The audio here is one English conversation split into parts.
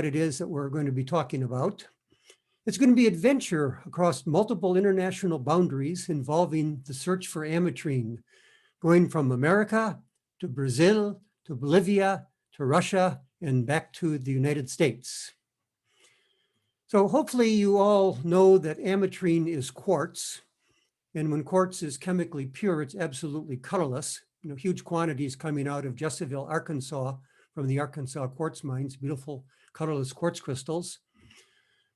what it is that we're going to be talking about. It's going to be adventure across multiple international boundaries involving the search for ametrine, going from America to Brazil to Bolivia to Russia and back to the United States. So hopefully you all know that ametrine is quartz. And when quartz is chemically pure, it's absolutely colorless. Huge quantities coming out of Jesseville, Arkansas, from the Arkansas quartz mines, beautiful colorless quartz crystals.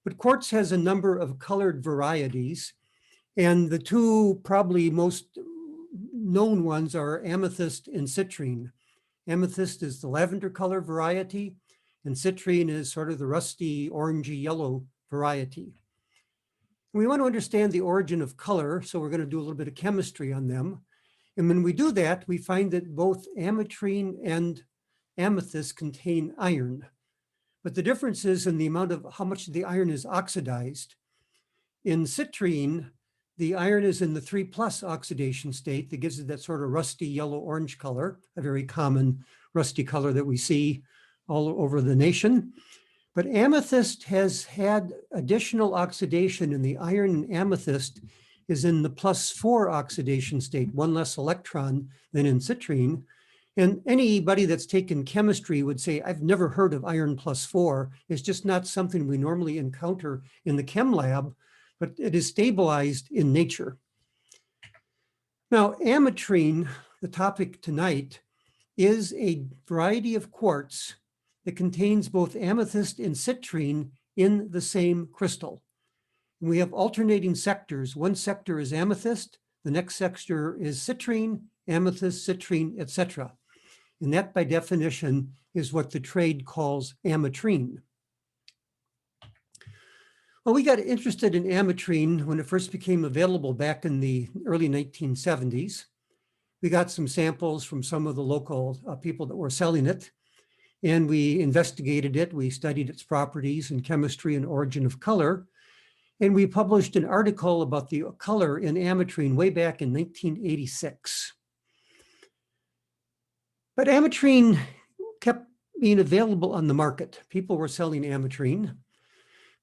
But quartz has a number of colored varieties. And the two probably most known ones are amethyst and citrine. Amethyst is the lavender color variety, and citrine is sort of the rusty orangey yellow variety. We want to understand the origin of color, so we're going to do a little bit of chemistry on them. And when we do that, we find that both ametrine and amethyst contain iron. But the difference is in the amount of how much the iron is oxidized. In citrine, the iron is in the 3+ oxidation state that gives it that sort of rusty yellow-orange color, a very common rusty color that we see all over the nation. But amethyst has had additional oxidation, and the iron in amethyst is in the +4 oxidation state, one less electron than in citrine. And anybody that's taken chemistry would say, I've never heard of iron +4. It's just not something we normally encounter in the chem lab, but it is stabilized in nature. Now, ametrine, the topic tonight, is a variety of quartz that contains both amethyst and citrine in the same crystal. And we have alternating sectors. One sector is amethyst, the next sector is citrine, amethyst, citrine, etc. And that, by definition, is what the trade calls ametrine. Well, we got interested in ametrine when it first became available back in the early 1970s. We got some samples from some of the local people that were selling it, and we investigated it. We studied its properties and chemistry and origin of color. And we published an article about the color in ametrine way back in 1986. But ametrine kept being available on the market. People were selling ametrine.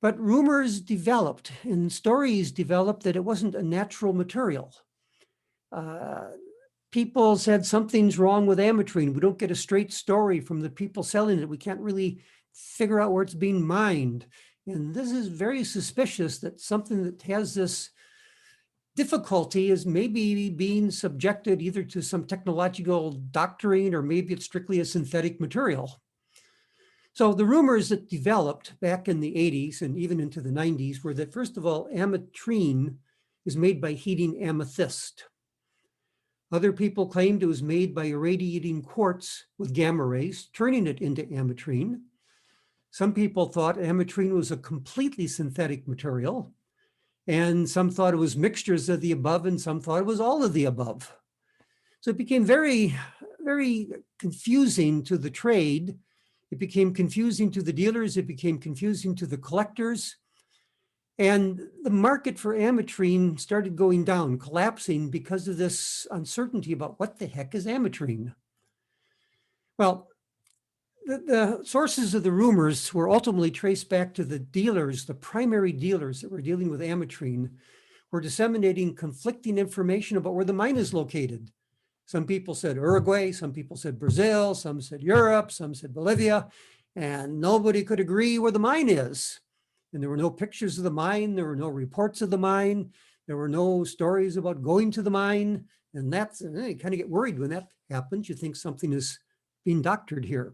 But rumors developed and stories developed that it wasn't a natural material. People said something's wrong with ametrine. We don't get a straight story from the people selling it. We can't really figure out where it's being mined. And this is very suspicious that something that has this difficulty is maybe being subjected either to some technological doctrine or maybe it's strictly a synthetic material. So the rumors that developed back in the 80s and even into the 90s were that, first of all, ametrine is made by heating amethyst. Other people claimed it was made by irradiating quartz with gamma rays, turning it into ametrine. Some people thought ametrine was a completely synthetic material, and some thought it was mixtures of the above, and some thought it was all of the above. So it became very, very confusing to the trade. It became confusing to the dealers. It became confusing to the collectors. And the market for ametrine started going down, collapsing because of this uncertainty about what the heck is ametrine. Well, the sources of the rumors were ultimately traced back to the dealers, the primary dealers that were dealing with ametrine, were disseminating conflicting information about where the mine is located. Some people said Uruguay, some people said Brazil, some said Europe, some said Bolivia, and nobody could agree where the mine is. And there were no pictures of the mine, there were no reports of the mine, there were no stories about going to the mine, and that's, you kind of get worried when that happens. You think something is being doctored here.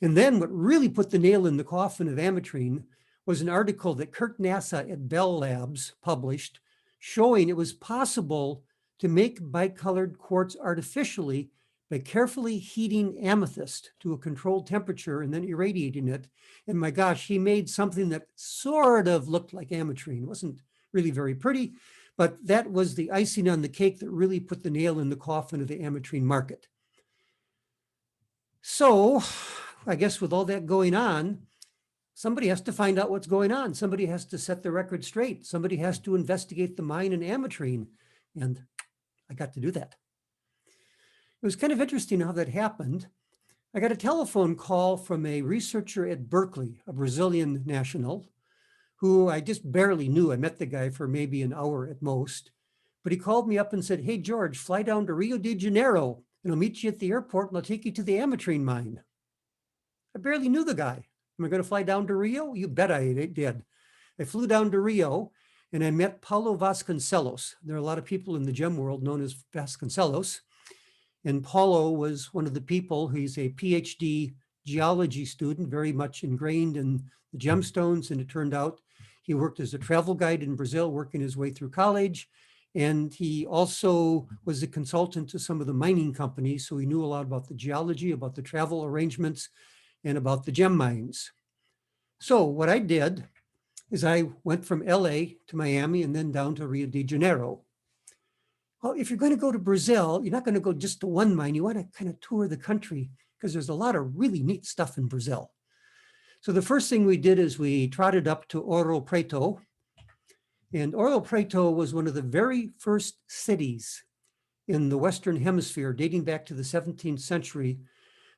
And then what really put the nail in the coffin of ametrine was an article that Kurt NASA at Bell Labs published showing it was possible to make bicolored quartz artificially by carefully heating amethyst to a controlled temperature and then irradiating it. And my gosh, he made something that sort of looked like ametrine. It wasn't really very pretty, but that was the icing on the cake that really put the nail in the coffin of the ametrine market. So I guess with all that going on, somebody has to find out what's going on. Somebody has to set the record straight. Somebody has to investigate the mine in ametrine. And I got to do that. It was kind of interesting how that happened. I got a telephone call from a researcher at Berkeley, a Brazilian national, who I just barely knew. I met the guy for maybe an hour at most, but he called me up and said, "Hey, George, fly down to Rio de Janeiro and I'll meet you at the airport and I'll take you to the Ametrine mine." I barely knew the guy. Am I going to fly down to Rio? You bet I did. I flew down to Rio and I met Paulo Vasconcelos. There are a lot of people in the gem world known as Vasconcelos. And Paulo was one of the people. He's a Ph.D. geology student, very much ingrained in the gemstones. And it turned out he worked as a travel guide in Brazil, working his way through college. And he also was a consultant to some of the mining companies. So he knew a lot about the geology, about the travel arrangements, and about the gem mines. So what I did is I went from LA to Miami and then down to Rio de Janeiro. Well, if you're going to go to Brazil, you're not going to go just to one mine. You want to kind of tour the country because there's a lot of really neat stuff in Brazil. So the first thing we did is we trotted up to Ouro Preto. And Ouro Preto was one of the very first cities in the Western Hemisphere, dating back to the 17th century,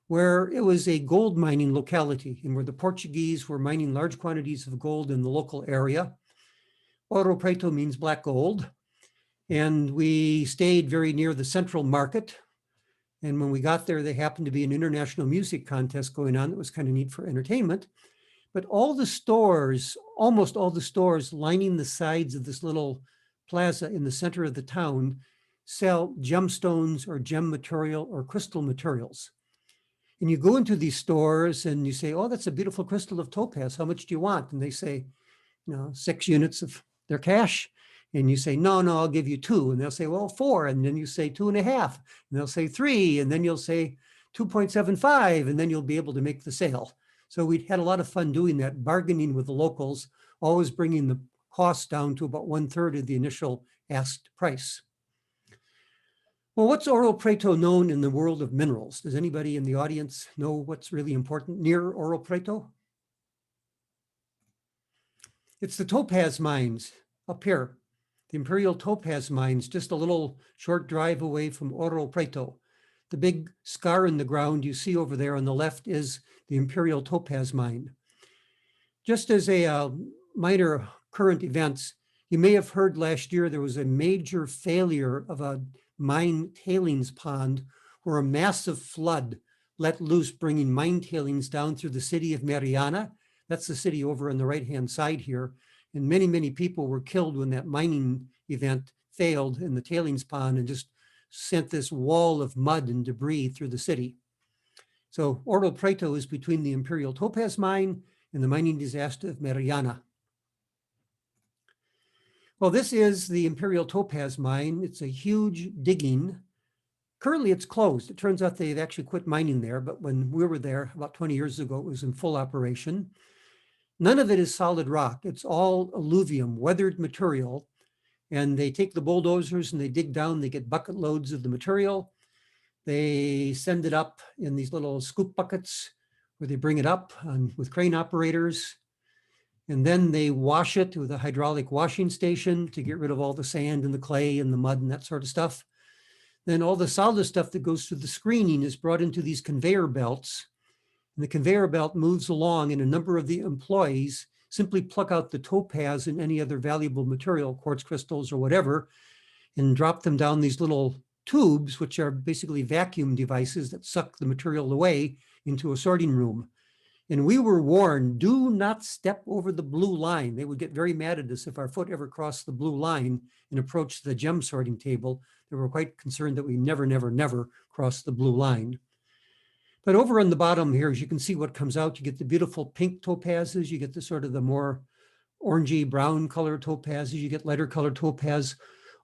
where it was a gold mining locality and where the Portuguese were mining large quantities of gold in the local area. Ouro Preto means black gold. And we stayed very near the central market. And when we got there, there happened to be an international music contest going on that was kind of neat for entertainment. But all the stores, almost all the stores lining the sides of this little plaza in the center of the town sell gemstones or gem material or crystal materials. And you go into these stores and you say, "Oh, that's a beautiful crystal of topaz. How much do you want?" And they say, 6 units of their cash. And you say, no, I'll give you 2. And they'll say, well, 4. And then you say 2.5. And they'll say 3. And then you'll say 2.75. And then you'll be able to make the sale. So we had a lot of fun doing that, bargaining with the locals, always bringing the cost down to about 1/3 of the initial asked price. Well, what's Ouro Preto known in the world of minerals? Does anybody in the audience know what's really important near Ouro Preto? It's the topaz mines up here. The Imperial Topaz mines, just a little short drive away from Ouro Preto. The big scar in the ground you see over there on the left is the Imperial Topaz mine. Just as a minor current events, you may have heard last year there was a major failure of a mine tailings pond where a massive flood let loose, bringing mine tailings down through the city of Mariana. That's the city over on the right-hand side here. And many, many people were killed when that mining event failed in the tailings pond and just sent this wall of mud and debris through the city. So Ouro Preto is between the Imperial Topaz mine and the mining disaster of Mariana. Well, this is the Imperial Topaz mine. It's a huge digging. Currently, it's closed. It turns out they've actually quit mining there, but when we were there about 20 years ago, it was in full operation. None of it is solid rock. It's all alluvium, weathered material. And they take the bulldozers and they dig down, they get bucket loads of the material. They send it up in these little scoop buckets where they bring it up with crane operators. And then they wash it with a hydraulic washing station to get rid of all the sand and the clay and the mud and that sort of stuff. Then all the solid stuff that goes through the screening is brought into these conveyor belts. And the conveyor belt moves along and a number of the employees simply pluck out the topaz and any other valuable material, quartz crystals or whatever, and drop them down these little tubes, which are basically vacuum devices that suck the material away into a sorting room. And we were warned, do not step over the blue line. They would get very mad at us if our foot ever crossed the blue line and approached the gem sorting table. They were quite concerned that we never cross the blue line. But over on the bottom here, as you can see what comes out, you get the beautiful pink topazes, you get the sort of the more orangey brown color topazes, you get lighter color topaz.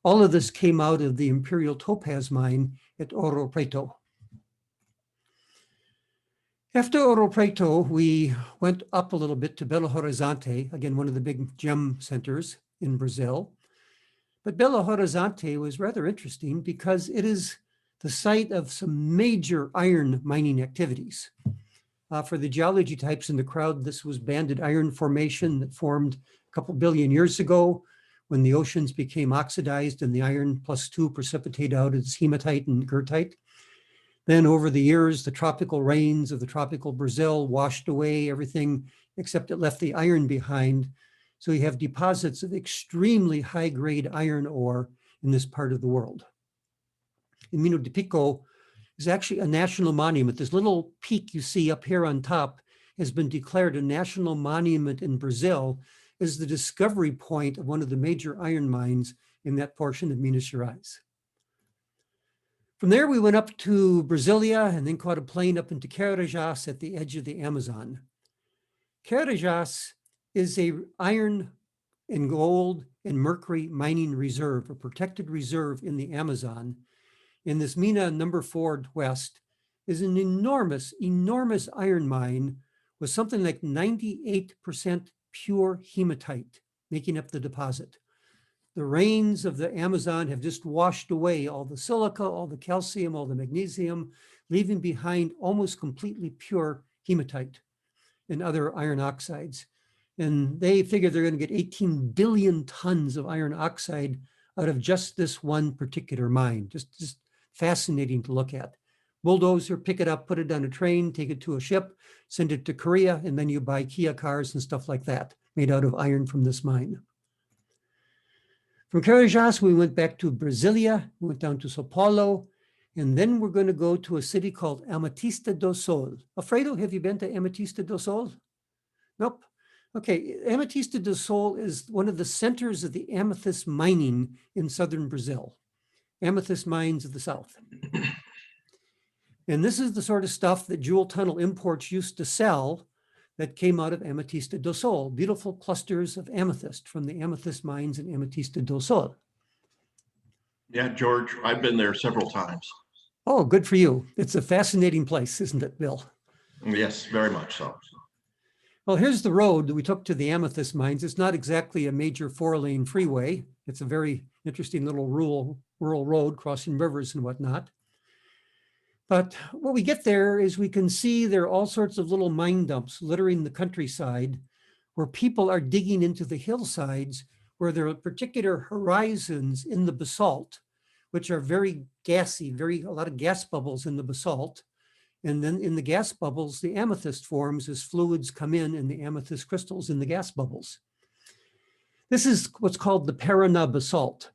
All of this came out of the Imperial Topaz mine at Ouro Preto. After Ouro Preto, we went up a little bit to Belo Horizonte, again, one of the big gem centers in Brazil. But Belo Horizonte was rather interesting because it is the site of some major iron mining activities. For the geology types in the crowd, this was banded iron formation that formed a couple billion years ago when the oceans became oxidized and the iron +2 precipitate out as hematite and goethite. Then over the years, the tropical rains of the tropical Brazil washed away everything except it left the iron behind. So you have deposits of extremely high-grade iron ore in this part of the world. And Mina de Pico is actually a national monument. This little peak you see up here on top has been declared a national monument in Brazil as the discovery point of one of the major iron mines in that portion of Minas Gerais. From there, we went up to Brasilia and then caught a plane up into Carajás at the edge of the Amazon. Carajás is a iron and gold and mercury mining reserve, a protected reserve in the Amazon. And this Mina N4W West is an enormous, enormous iron mine with something like 98% pure hematite making up the deposit. The rains of the Amazon have just washed away all the silica, all the calcium, all the magnesium, leaving behind almost completely pure hematite and other iron oxides. And they figure they're going to get 18 billion tons of iron oxide out of just this one particular mine. Just fascinating to look at. Bulldozer, pick it up, put it on a train, take it to a ship, send it to Korea, and then you buy Kia cars and stuff like that made out of iron from this mine. From Carajás, we went back to Brasilia, we went down to Sao Paulo, and then we're going to go to a city called Amethyst do Sol. Alfredo, have you been to Amethyst do Sol? Nope. Okay, Amethyst do Sol is one of the centers of the amethyst mining in southern Brazil. Amethyst mines of the south. And this is the sort of stuff that Jewel Tunnel Imports used to sell that came out of Amethyst do Sol, beautiful clusters of amethyst from the amethyst mines in Amethyst do Sol. Yeah, George, I've been there several times. Oh, good for you. It's a fascinating place, isn't it, Bill? Yes, very much so. Well, here's the road that we took to the amethyst mines. It's not exactly a major 4-lane freeway. It's a very interesting little rural road crossing rivers and whatnot. But when we get there is we can see there are all sorts of little mine dumps littering the countryside where people are digging into the hillsides where there are particular horizons in the basalt, which are very gassy, a lot of gas bubbles in the basalt. And then in the gas bubbles, the amethyst forms as fluids come in and the amethyst crystals in the gas bubbles. This is what's called the Paraná basalt.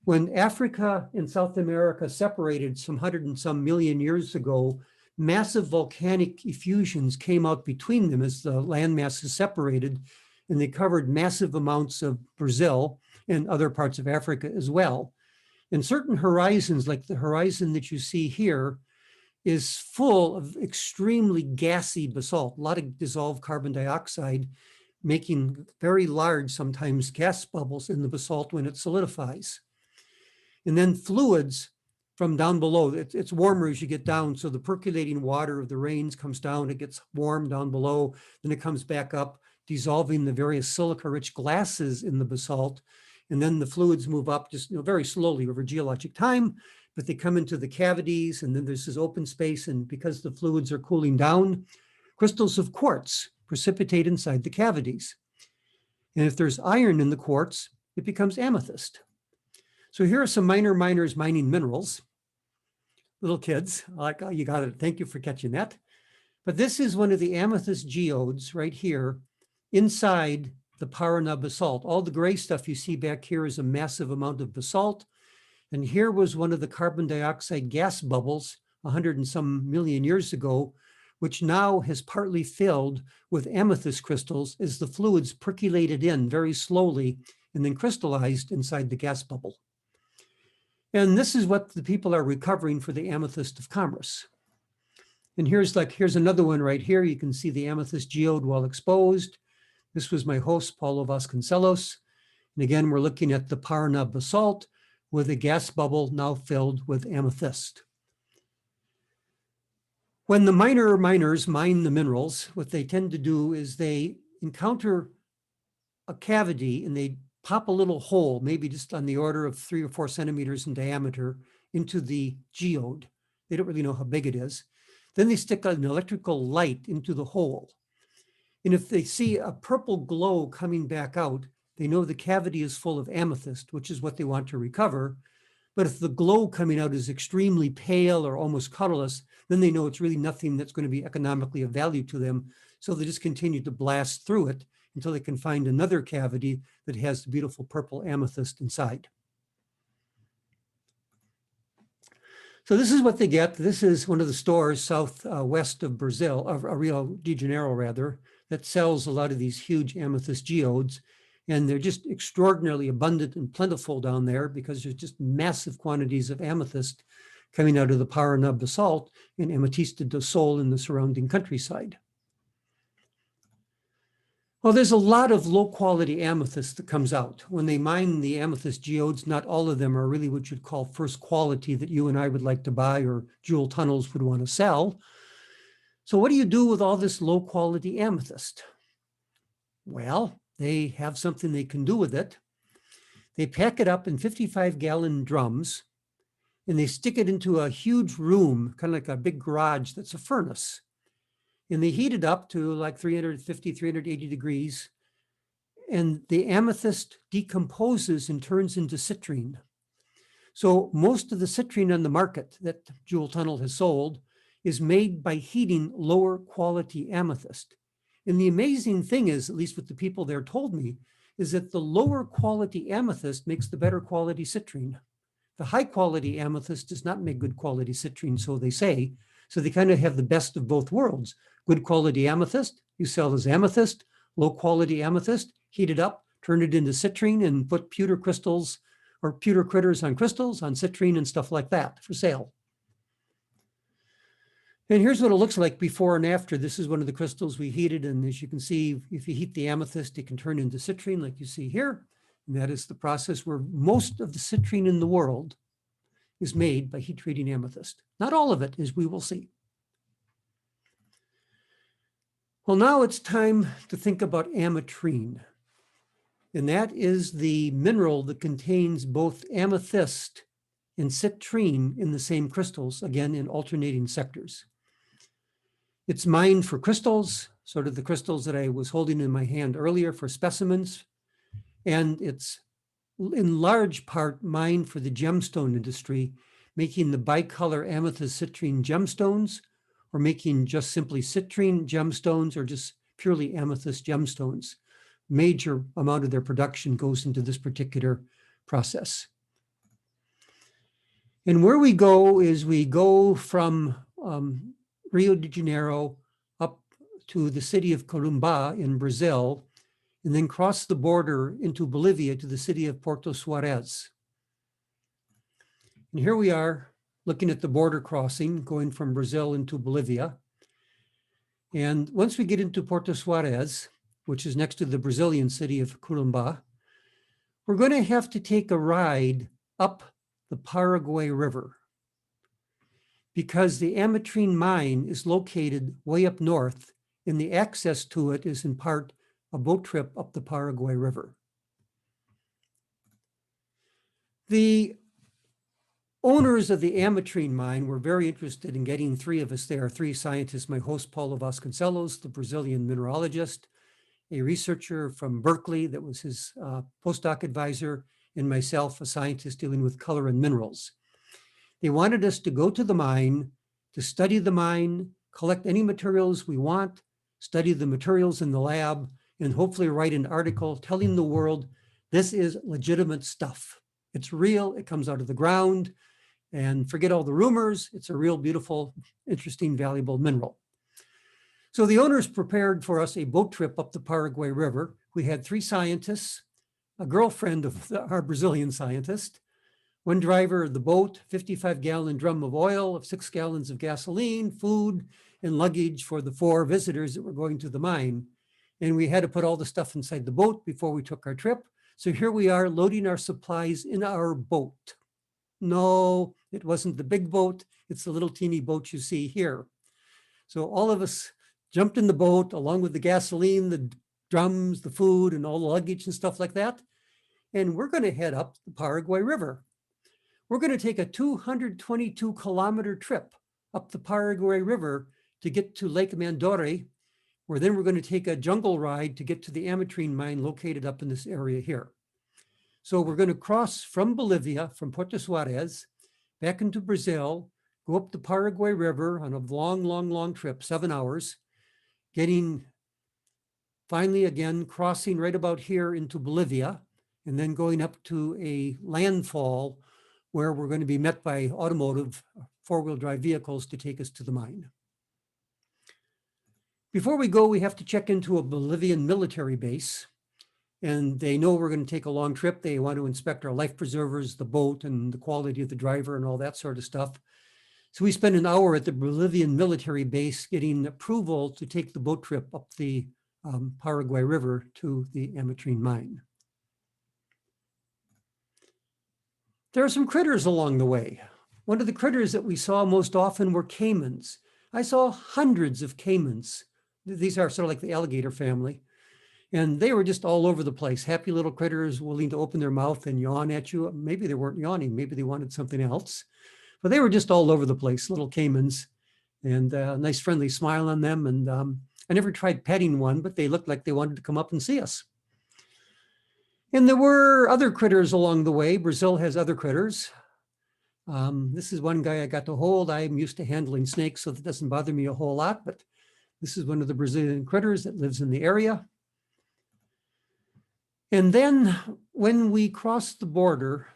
When Africa and South America separated some 100 and some million years ago, massive volcanic effusions came out between them as the land masses separated, and they covered massive amounts of Brazil and other parts of Africa as well. And certain horizons, like the horizon that you see here, is full of extremely gassy basalt, a lot of dissolved carbon dioxide, making very large, sometimes gas bubbles in the basalt when it solidifies. And then fluids from down below, it's warmer as you get down, so the percolating water of the rains comes down, it gets warm down below, then it comes back up, dissolving the various silica-rich glasses in the basalt, and then the fluids move up just very slowly over geologic time, but they come into the cavities, and then there's this open space, and because the fluids are cooling down, crystals of quartz precipitate inside the cavities. And if there's iron in the quartz, it becomes amethyst. So here are some miners mining minerals. Little kids, like, oh, you got it. Thank you for catching that. But this is one of the amethyst geodes right here inside the Paraná basalt. All the gray stuff you see back here is a massive amount of basalt. And here was one of the carbon dioxide gas bubbles 100 and some million years ago, which now has partly filled with amethyst crystals as the fluids percolated in very slowly and then crystallized inside the gas bubble. And this is what the people are recovering for the amethyst of commerce. And here's another one right here. You can see the amethyst geode while exposed. This was my host, Paulo Vasconcelos. And again, we're looking at the Paraná basalt with a gas bubble now filled with amethyst. When the miners mine the minerals, what they tend to do is they encounter a cavity and they pop a little hole, maybe just on the order of 3 or 4 centimeters in diameter, into the geode. They don't really know how big it is. Then they stick an electrical light into the hole. And if they see a purple glow coming back out, they know the cavity is full of amethyst, which is what they want to recover. But if the glow coming out is extremely pale or almost colorless, then they know it's really nothing that's going to be economically of value to them. So they just continue to blast through it until they can find another cavity that has the beautiful purple amethyst inside. So this is what they get. This is one of the stores southwest of Brazil, of Rio de Janeiro rather, that sells a lot of these huge amethyst geodes. And they're just extraordinarily abundant and plentiful down there because there's just massive quantities of amethyst coming out of the Paraná basalt and Ametista do Sol in the surrounding countryside. Well, there's a lot of low quality amethyst that comes out. When they mine the amethyst geodes, not all of them are really what you'd call first quality that you and I would like to buy or jewel tunnels would want to sell. So what do you do with all this low quality amethyst? Well, they have something they can do with it. They pack it up in 55-gallon drums and they stick it into a huge room, kind of like a big garage that's a furnace. And they heat it up to like 350, 380 degrees. And the amethyst decomposes and turns into citrine. So most of the citrine on the market that Jewel Tunnel has sold is made by heating lower quality amethyst. And the amazing thing is, at least what the people there told me, is that the lower quality amethyst makes the better quality citrine. The high quality amethyst does not make good quality citrine, so they say. So they kind of have the best of both worlds. Good quality amethyst, you sell as amethyst. Low quality amethyst, heat it up, turn it into citrine and put pewter crystals or pewter critters on crystals, on citrine and stuff like that for sale. And here's what it looks like before and after. This is one of the crystals we heated. And as you can see, if you heat the amethyst, it can turn into citrine like you see here. And that is the process where most of the citrine in the world is made by heat treating amethyst. Not all of it, as we will see. Well, now it's time to think about ametrine. And that is the mineral that contains both amethyst and citrine in the same crystals, again, in alternating sectors. It's mined for crystals, sort of the crystals that I was holding in my hand earlier for specimens. And it's in large part mined for the gemstone industry, making the bicolor amethyst citrine gemstones, or making just simply citrine gemstones, or just purely amethyst gemstones. Major amount of their production goes into this particular process. And where we go is we go from Rio de Janeiro up to the city of Corumbá in Brazil, and then cross the border into Bolivia to the city of Porto Suarez. And here we are looking at the border crossing, going from Brazil into Bolivia. And once we get into Porto Suarez, which is next to the Brazilian city of Corumbá, we're going to have to take a ride up the Paraguay River, because the Ametrine mine is located way up north, and the access to it is in part a boat trip up the Paraguay River. The owners of the Ametrine mine were very interested in getting three of us there, three scientists, my host, Paulo Vasconcelos, the Brazilian mineralogist, a researcher from Berkeley that was his postdoc advisor, and myself, a scientist dealing with color and minerals. They wanted us to go to the mine, to study the mine, collect any materials we want, study the materials in the lab, and hopefully write an article telling the world this is legitimate stuff. It's real, it comes out of the ground, and forget all the rumors, it's a real beautiful, interesting, valuable mineral. So the owners prepared for us a boat trip up the Paraguay River. We had three scientists, a girlfriend of our Brazilian scientist, one driver of the boat, 55-gallon drum of oil, of 6 gallons of gasoline, food, and luggage for the 4 visitors that were going to the mine. And we had to put all the stuff inside the boat before we took our trip. So here we are loading our supplies in our boat. No, it wasn't the big boat. It's the little teeny boat you see here. So all of us jumped in the boat along with the gasoline, the drums, the food, and all the luggage and stuff like that. And we're going to head up the Paraguay River. We're going to take a 222-kilometer trip up the Paraguay River to get to Lake Mandore, where then we're going to take a jungle ride to get to the Ametrine mine located up in this area here. So we're going to cross from Bolivia, from Porto Suarez, back into Brazil, go up the Paraguay River on a long, long, long trip, 7 hours, getting finally again crossing right about here into Bolivia, and then going up to a landfall where we're going to be met by automotive four-wheel drive vehicles to take us to the mine. Before we go, we have to check into a Bolivian military base, and they know we're going to take a long trip. They want to inspect our life preservers, the boat, and the quality of the driver and all that sort of stuff. So we spent an hour at the Bolivian military base getting approval to take the boat trip up the Paraguay River to the Ametrine mine. There are some critters along the way. One of the critters that we saw most often were caimans. I saw hundreds of caimans. These are sort of like the alligator family. And they were just all over the place. Happy little critters willing to open their mouth and yawn at you. Maybe they weren't yawning, maybe they wanted something else. But they were just all over the place, little caimans, and a nice friendly smile on them. And I never tried petting one, but they looked like they wanted to come up and see us. And there were other critters along the way. Brazil has other critters. This is one guy I got to hold. I'm used to handling snakes, so that doesn't bother me a whole lot, but this is one of the Brazilian critters that lives in the area. And then when we crossed the border,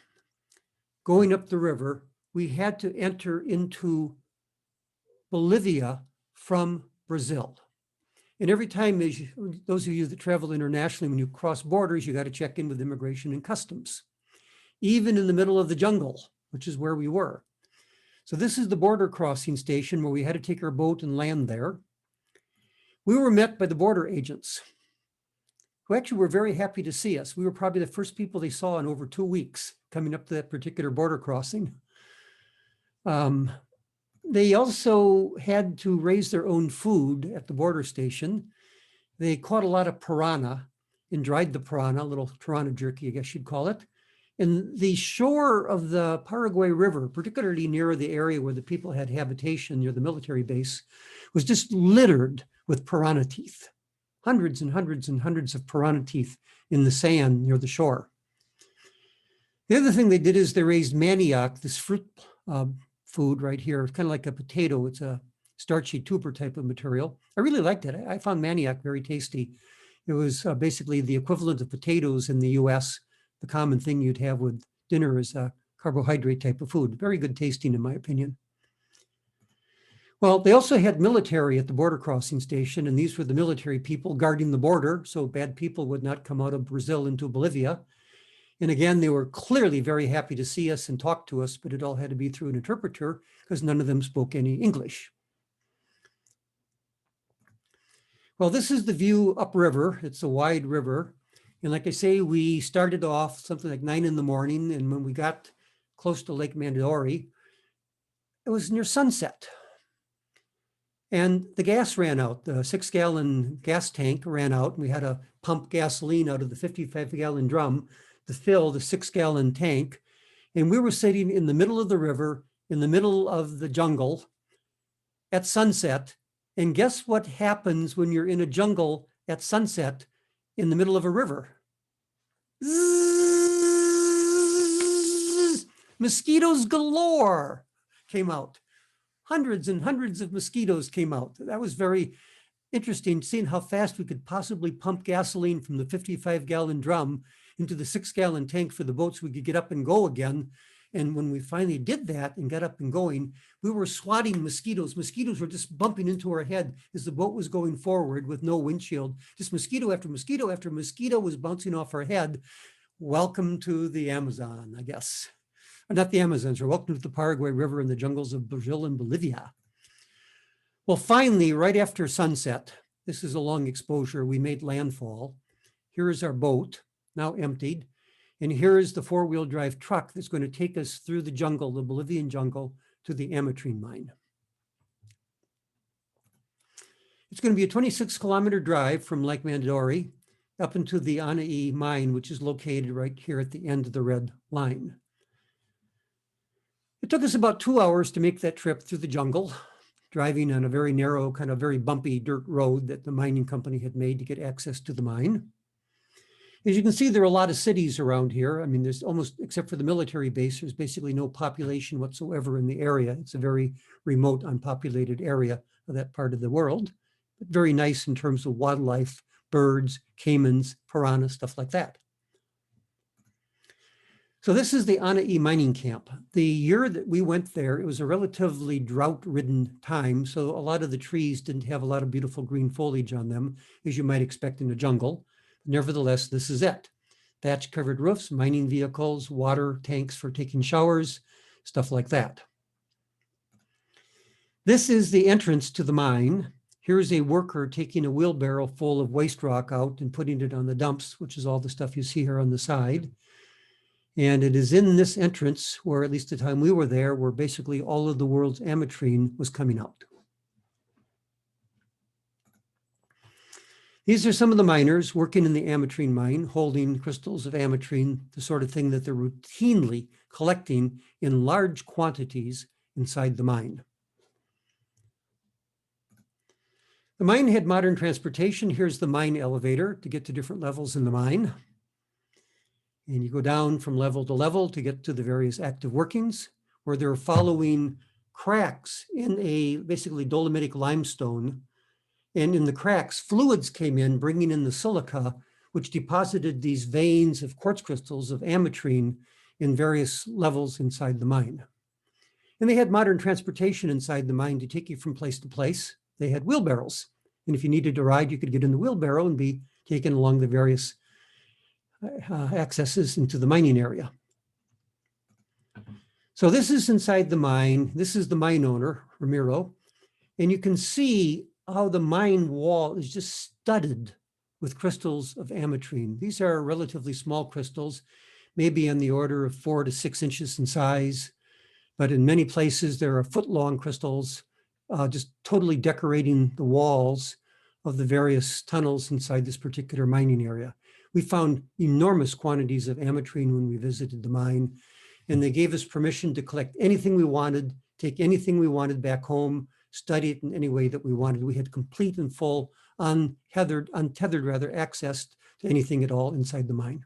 going up the river, we had to enter into Bolivia from Brazil. And every time, those of you that travel internationally, when you cross borders, you got to check in with immigration and customs, even in the middle of the jungle, which is where we were. So this is the border crossing station where we had to take our boat and land there. We were met by the border agents, who actually were very happy to see us. We were probably the first people they saw in over 2 weeks coming up to that particular border crossing. They also had to raise their own food at the border station. They caught a lot of piranha and dried the piranha, a little piranha jerky, I guess you'd call it. And the shore of the Paraguay River, particularly near the area where the people had habitation near the military base, was just littered with piranha teeth. Hundreds and hundreds and hundreds of piranha teeth in the sand near the shore. The other thing they did is they raised manioc, this fruit food right here. It's kind of like a potato. It's a starchy tuber type of material. I really liked it. I found manioc very tasty. It was basically the equivalent of potatoes in the US. The common thing you'd have with dinner is a carbohydrate type of food. Very good tasting, in my opinion. Well, they also had military at the border crossing station, and these were the military people guarding the border, so bad people would not come out of Brazil into Bolivia. And again, they were clearly very happy to see us and talk to us, but it all had to be through an interpreter because none of them spoke any English. Well, this is the view upriver. It's a wide river. And like I say, we started off something like 9 in the morning, and when we got close to Lake Mandalori, it was near sunset. And the gas ran out. The 6-gallon gas tank ran out, and we had to pump gasoline out of the 55-gallon drum to fill the 6-gallon tank. And we were sitting in the middle of the river, in the middle of the jungle at sunset. And guess what happens when you're in a jungle at sunset in the middle of a river? Zzz, mosquitoes galore came out. Hundreds and hundreds of mosquitoes came out. That was very interesting, seeing how fast we could possibly pump gasoline from the 55-gallon drum into the 6-gallon tank for the boat so we could get up and go again. And when we finally did that and got up and going, we were swatting mosquitoes. Mosquitoes were just bumping into our head as the boat was going forward with no windshield. Just mosquito after mosquito after mosquito was bouncing off our head. Welcome to the Amazon, I guess. Or not the Amazons, or welcome to the Paraguay River and the jungles of Brazil and Bolivia. Well, finally, right after sunset, this is a long exposure, we made landfall. Here is our boat, now emptied. And here is the 4-wheel drive truck that's going to take us through the jungle, the Bolivian jungle, to the Ametrine mine. It's going to be a 26-kilometer drive from Lake Mandalori up into the Anaí mine, which is located right here at the end of the red line. It took us about 2 hours to make that trip through the jungle, driving on a very narrow, kind of very bumpy dirt road that the mining company had made to get access to the mine. As you can see, there are a lot of cities around here. I mean, there's almost, except for the military base, there's basically no population whatsoever in the area. It's a very remote, unpopulated area of that part of the world, but very nice in terms of wildlife, birds, caimans, piranhas, stuff like that. So this is the Ana'i mining camp. The year that we went there, it was a relatively drought-ridden time, so a lot of the trees didn't have a lot of beautiful green foliage on them, as you might expect in a jungle. Nevertheless, this is it. Thatch-covered roofs, mining vehicles, water tanks for taking showers, stuff like that. This is the entrance to the mine. Here's a worker taking a wheelbarrow full of waste rock out and putting it on the dumps, which is all the stuff you see here on the side. And it is in this entrance where, at least the time we were there, where basically all of the world's ametrine was coming out. These are some of the miners working in the ametrine mine, holding crystals of ametrine, the sort of thing that they're routinely collecting in large quantities inside the mine. The mine had modern transportation. Here's the mine elevator to get to different levels in the mine. And you go down from level to level to get to the various active workings, where they're following cracks in a basically dolomitic limestone. And in the cracks, fluids came in, bringing in the silica, which deposited these veins of quartz crystals of ametrine in various levels inside the mine. And they had modern transportation inside the mine to take you from place to place. They had wheelbarrows. And if you needed to ride, you could get in the wheelbarrow and be taken along the various accesses into the mining area. So this is inside the mine. This is the mine owner, Ramiro. And you can see how the mine wall is just studded with crystals of ametrine. These are relatively small crystals, maybe on the order of 4 to 6 inches in size. But in many places, there are foot-long crystals just totally decorating the walls of the various tunnels inside this particular mining area. We found enormous quantities of ametrine when we visited the mine, and they gave us permission to collect anything we wanted, take anything we wanted back home, study it in any way that we wanted. We had complete and full, untethered access to anything at all inside the mine.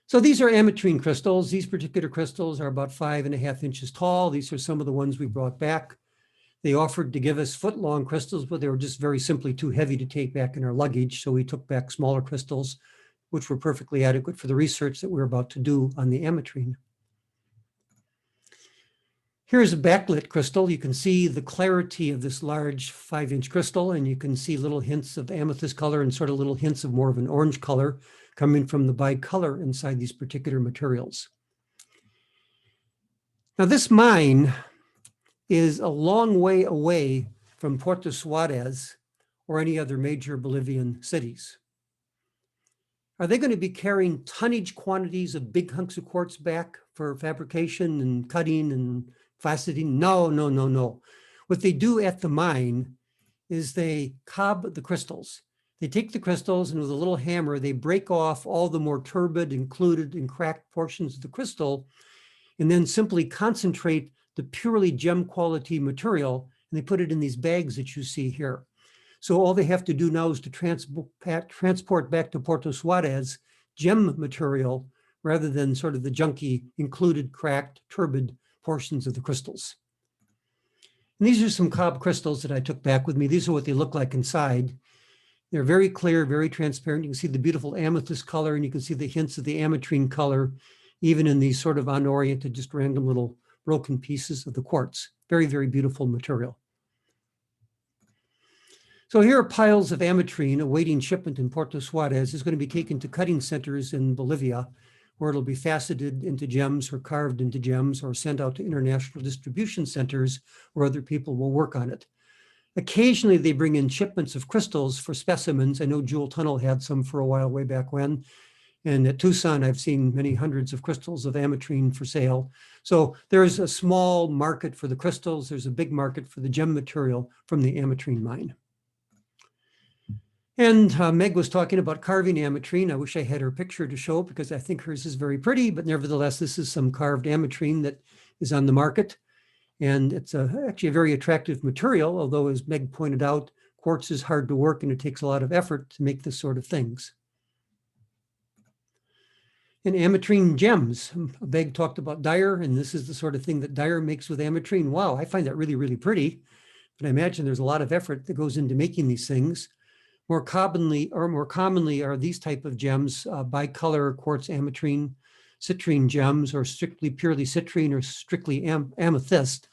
So these are ametrine crystals. These particular crystals are about 5.5 inches tall. These are some of the ones we brought back. They offered to give us foot-long crystals, but they were just very simply too heavy to take back in our luggage. So we took back smaller crystals, which were perfectly adequate for the research that we're about to do on the ametrine. Here's a backlit crystal. You can see the clarity of this large 5-inch crystal, and you can see little hints of amethyst color and sort of little hints of more of an orange color coming from the bicolor inside these particular materials. Now this mine is a long way away from Puerto Suarez or any other major Bolivian cities. Are they going to be carrying tonnage quantities of big hunks of quartz back for fabrication and cutting and faceting? No, no, no, no. What they do at the mine is they cob the crystals. They take the crystals and with a little hammer, they break off all the more turbid, included, and cracked portions of the crystal, and then simply concentrate the purely gem quality material, and they put it in these bags that you see here. So all they have to do now is to transport back to Puerto Suarez gem material rather than sort of the junky, included, cracked, turbid portions of the crystals. And these are some cobbed crystals that I took back with me. These are what they look like inside. They're very clear, very transparent. You can see the beautiful amethyst color, and you can see the hints of the ametrine color, even in these sort of unoriented, just random little broken pieces of the quartz. Very, very beautiful material. So here are piles of ametrine awaiting shipment in Puerto Suarez. It's going to be taken to cutting centers in Bolivia, where it'll be faceted into gems or carved into gems or sent out to international distribution centers where other people will work on it. Occasionally, they bring in shipments of crystals for specimens. I know Jewel Tunnel had some for a while way back when. And at Tucson, I've seen many hundreds of crystals of ametrine for sale. So there's a small market for the crystals. There's a big market for the gem material from the ametrine mine. And Meg was talking about carving ametrine. I wish I had her picture to show because I think hers is very pretty, but nevertheless, this is some carved ametrine that is on the market. And it's actually a very attractive material, although as Meg pointed out, quartz is hard to work and it takes a lot of effort to make this sort of things. And Ametrine Gems, Beg talked about Dyer, and this is the sort of thing that Dyer makes with Ametrine. Wow, I find that really, really pretty, but I imagine there's a lot of effort that goes into making these things. More commonly are these type of gems, bicolor quartz ametrine, citrine gems, or strictly purely citrine or strictly amethyst.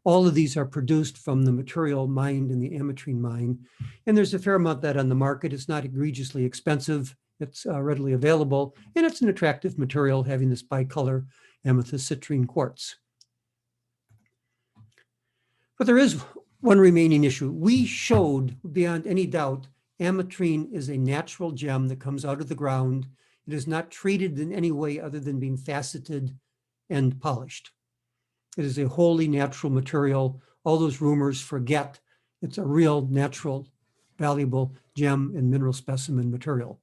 All of these are produced from the material mined in the Ametrine mine. And there's a fair amount of that on the market. It's not egregiously expensive. It's readily available. And it's an attractive material having this bicolor amethyst citrine quartz. But there is one remaining issue. We showed beyond any doubt Ametrine is a natural gem that comes out of the ground. It is not treated in any way other than being faceted and polished. It is a wholly natural material. All those rumors, forget. It's a real, natural, valuable gem and mineral specimen material.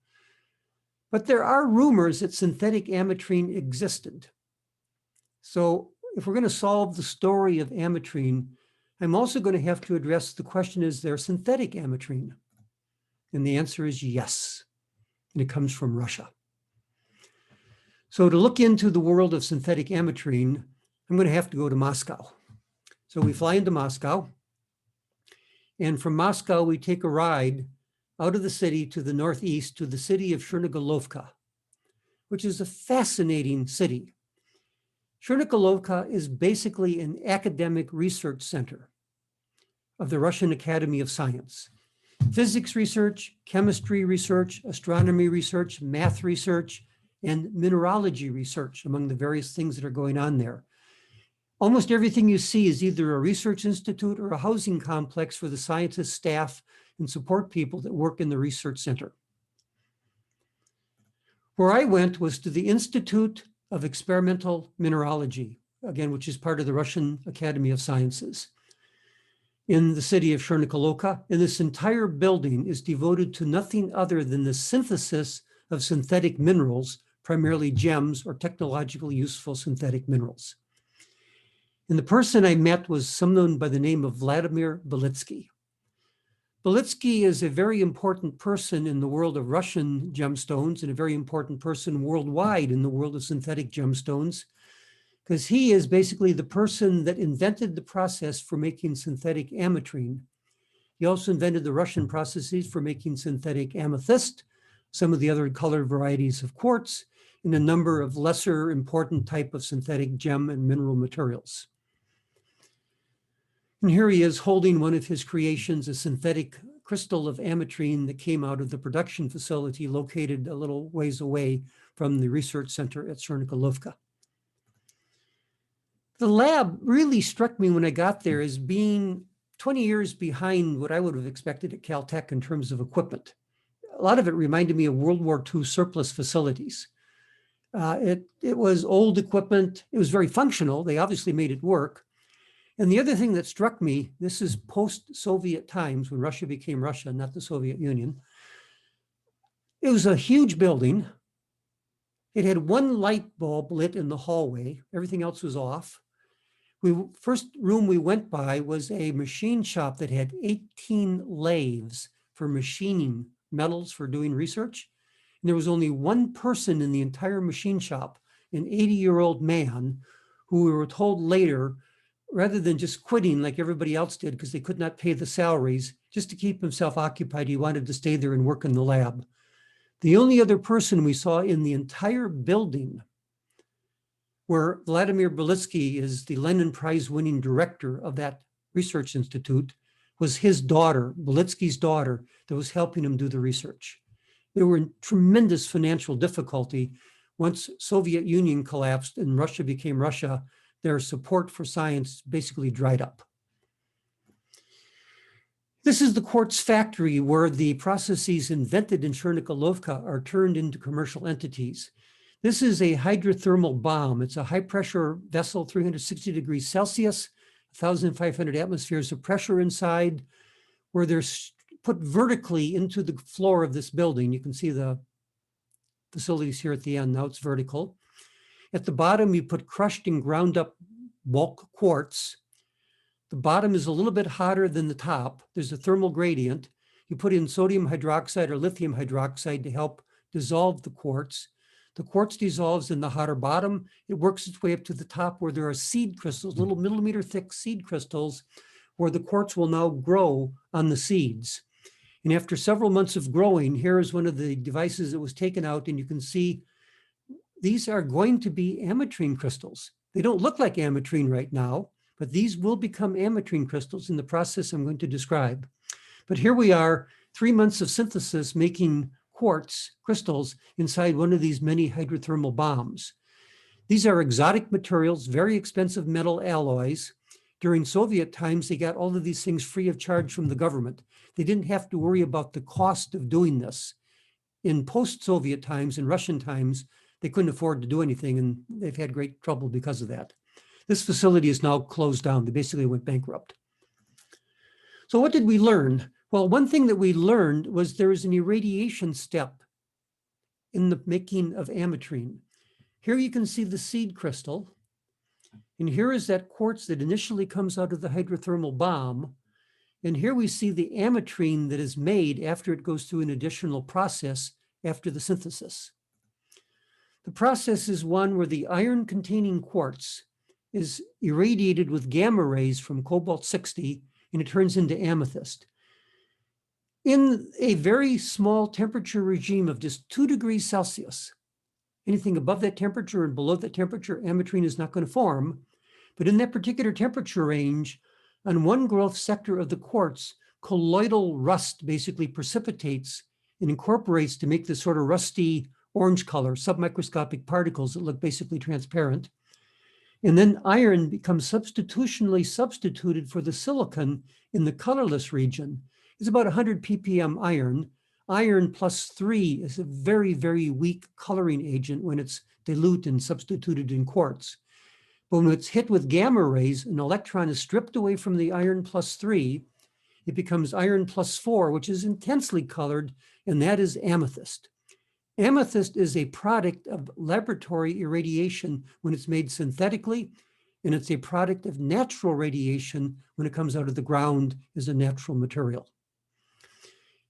But there are rumors that synthetic Ametrine existed. So if we're going to solve the story of Ametrine, I'm also going to have to address the question, is there synthetic Ametrine? And the answer is yes. And it comes from Russia. So to look into the world of synthetic Ametrine, I'm going to have to go to Moscow. So we fly into Moscow. And from Moscow, we take a ride out of the city to the northeast to the city of Chernigolovka, which is a fascinating city. Chernigolovka is basically an academic research center of the Russian Academy of Science. Physics research, chemistry research, astronomy research, math research, and mineralogy research among the various things that are going on there. Almost everything you see is either a research institute or a housing complex for the scientists, staff, and support people that work in the research center. Where I went was to the Institute of Experimental Mineralogy, again, which is part of the Russian Academy of Sciences, in the city of Chernigolovka. And this entire building is devoted to nothing other than the synthesis of synthetic minerals, primarily gems or technologically useful synthetic minerals. And the person I met was someone by the name of Vladimir Balisky. Balisky is a very important person in the world of Russian gemstones and a very important person worldwide in the world of synthetic gemstones, because he is basically the person that invented the process for making synthetic Ametrine. He also invented the Russian processes for making synthetic amethyst, some of the other colored varieties of quartz, and a number of lesser important type of synthetic gem and mineral materials. And here he is holding one of his creations, a synthetic crystal of Ametrine that came out of the production facility located a little ways away from the research center at Chernigolovka. The lab really struck me when I got there as being 20 years behind what I would have expected at Caltech in terms of equipment. A lot of it reminded me of World War II surplus facilities. It was old equipment. It was very functional. They obviously made it work. And the other thing that struck me, this is post-Soviet times when Russia became Russia, not the Soviet Union. It was a huge building. It had one light bulb lit in the hallway. Everything else was off. First room we went by was a machine shop that had 18 lathes for machining metals for doing research. And there was only one person in the entire machine shop, an 80-year-old man, who we were told later, rather than just quitting like everybody else did because they could not pay the salaries, just to keep himself occupied, he wanted to stay there and work in the lab. The only other person we saw in the entire building, where Vladimir Balisky is the Lenin Prize winning director of that research institute, was his daughter, Balisky's daughter, that was helping him do the research. They were in tremendous financial difficulty. Once Soviet Union collapsed and Russia became Russia, their support for science basically dried up. This is the Quartz Factory where the processes invented in Chernigolovka are turned into commercial entities. This is a hydrothermal bomb. It's a high pressure vessel, 360 degrees Celsius, 1,500 atmospheres of pressure inside, where they're put vertically into the floor of this building. You can see the facilities here at the end. Now it's vertical. At the bottom, you put crushed and ground up bulk quartz. The bottom is a little bit hotter than the top. There's a thermal gradient. You put in sodium hydroxide or lithium hydroxide to help dissolve the quartz. The quartz dissolves in the hotter bottom. It works its way up to the top where there are seed crystals, little millimeter thick seed crystals, where the quartz will now grow on the seeds. And after several months of growing, here is one of the devices that was taken out, and you can see these are going to be ametrine crystals. They don't look like ametrine right now, but these will become ametrine crystals in the process I'm going to describe. But here we are, 3 months of synthesis making quartz crystals inside one of these many hydrothermal bombs. These are exotic materials, very expensive metal alloys. During Soviet times, they got all of these things free of charge from the government. They didn't have to worry about the cost of doing this. In post-Soviet times, in Russian times, they couldn't afford to do anything, and they've had great trouble because of that. This facility is now closed down. They basically went bankrupt. So what did we learn? Well, one thing that we learned was there is an irradiation step in the making of ametrine. Here you can see the seed crystal, and here is that quartz that initially comes out of the hydrothermal bomb. And here we see the ametrine that is made after it goes through an additional process after the synthesis. The process is one where the iron-containing quartz is irradiated with gamma rays from cobalt-60, and it turns into amethyst. In a very small temperature regime of just 2 degrees Celsius, anything above that temperature and below that temperature, ametrine is not going to form. But in that particular temperature range, on one growth sector of the quartz, colloidal rust basically precipitates and incorporates to make this sort of rusty orange color, submicroscopic particles that look basically transparent. And then iron becomes substitutionally substituted for the silicon in the colorless region. It's about 100 ppm iron. Iron plus 3 is a very, very weak coloring agent when it's dilute and substituted in quartz. But when it's hit with gamma rays, an electron is stripped away from the iron plus 3. It becomes iron plus 4, which is intensely colored, and that is amethyst. Amethyst is a product of laboratory irradiation when it's made synthetically, and it's a product of natural radiation when it comes out of the ground as a natural material.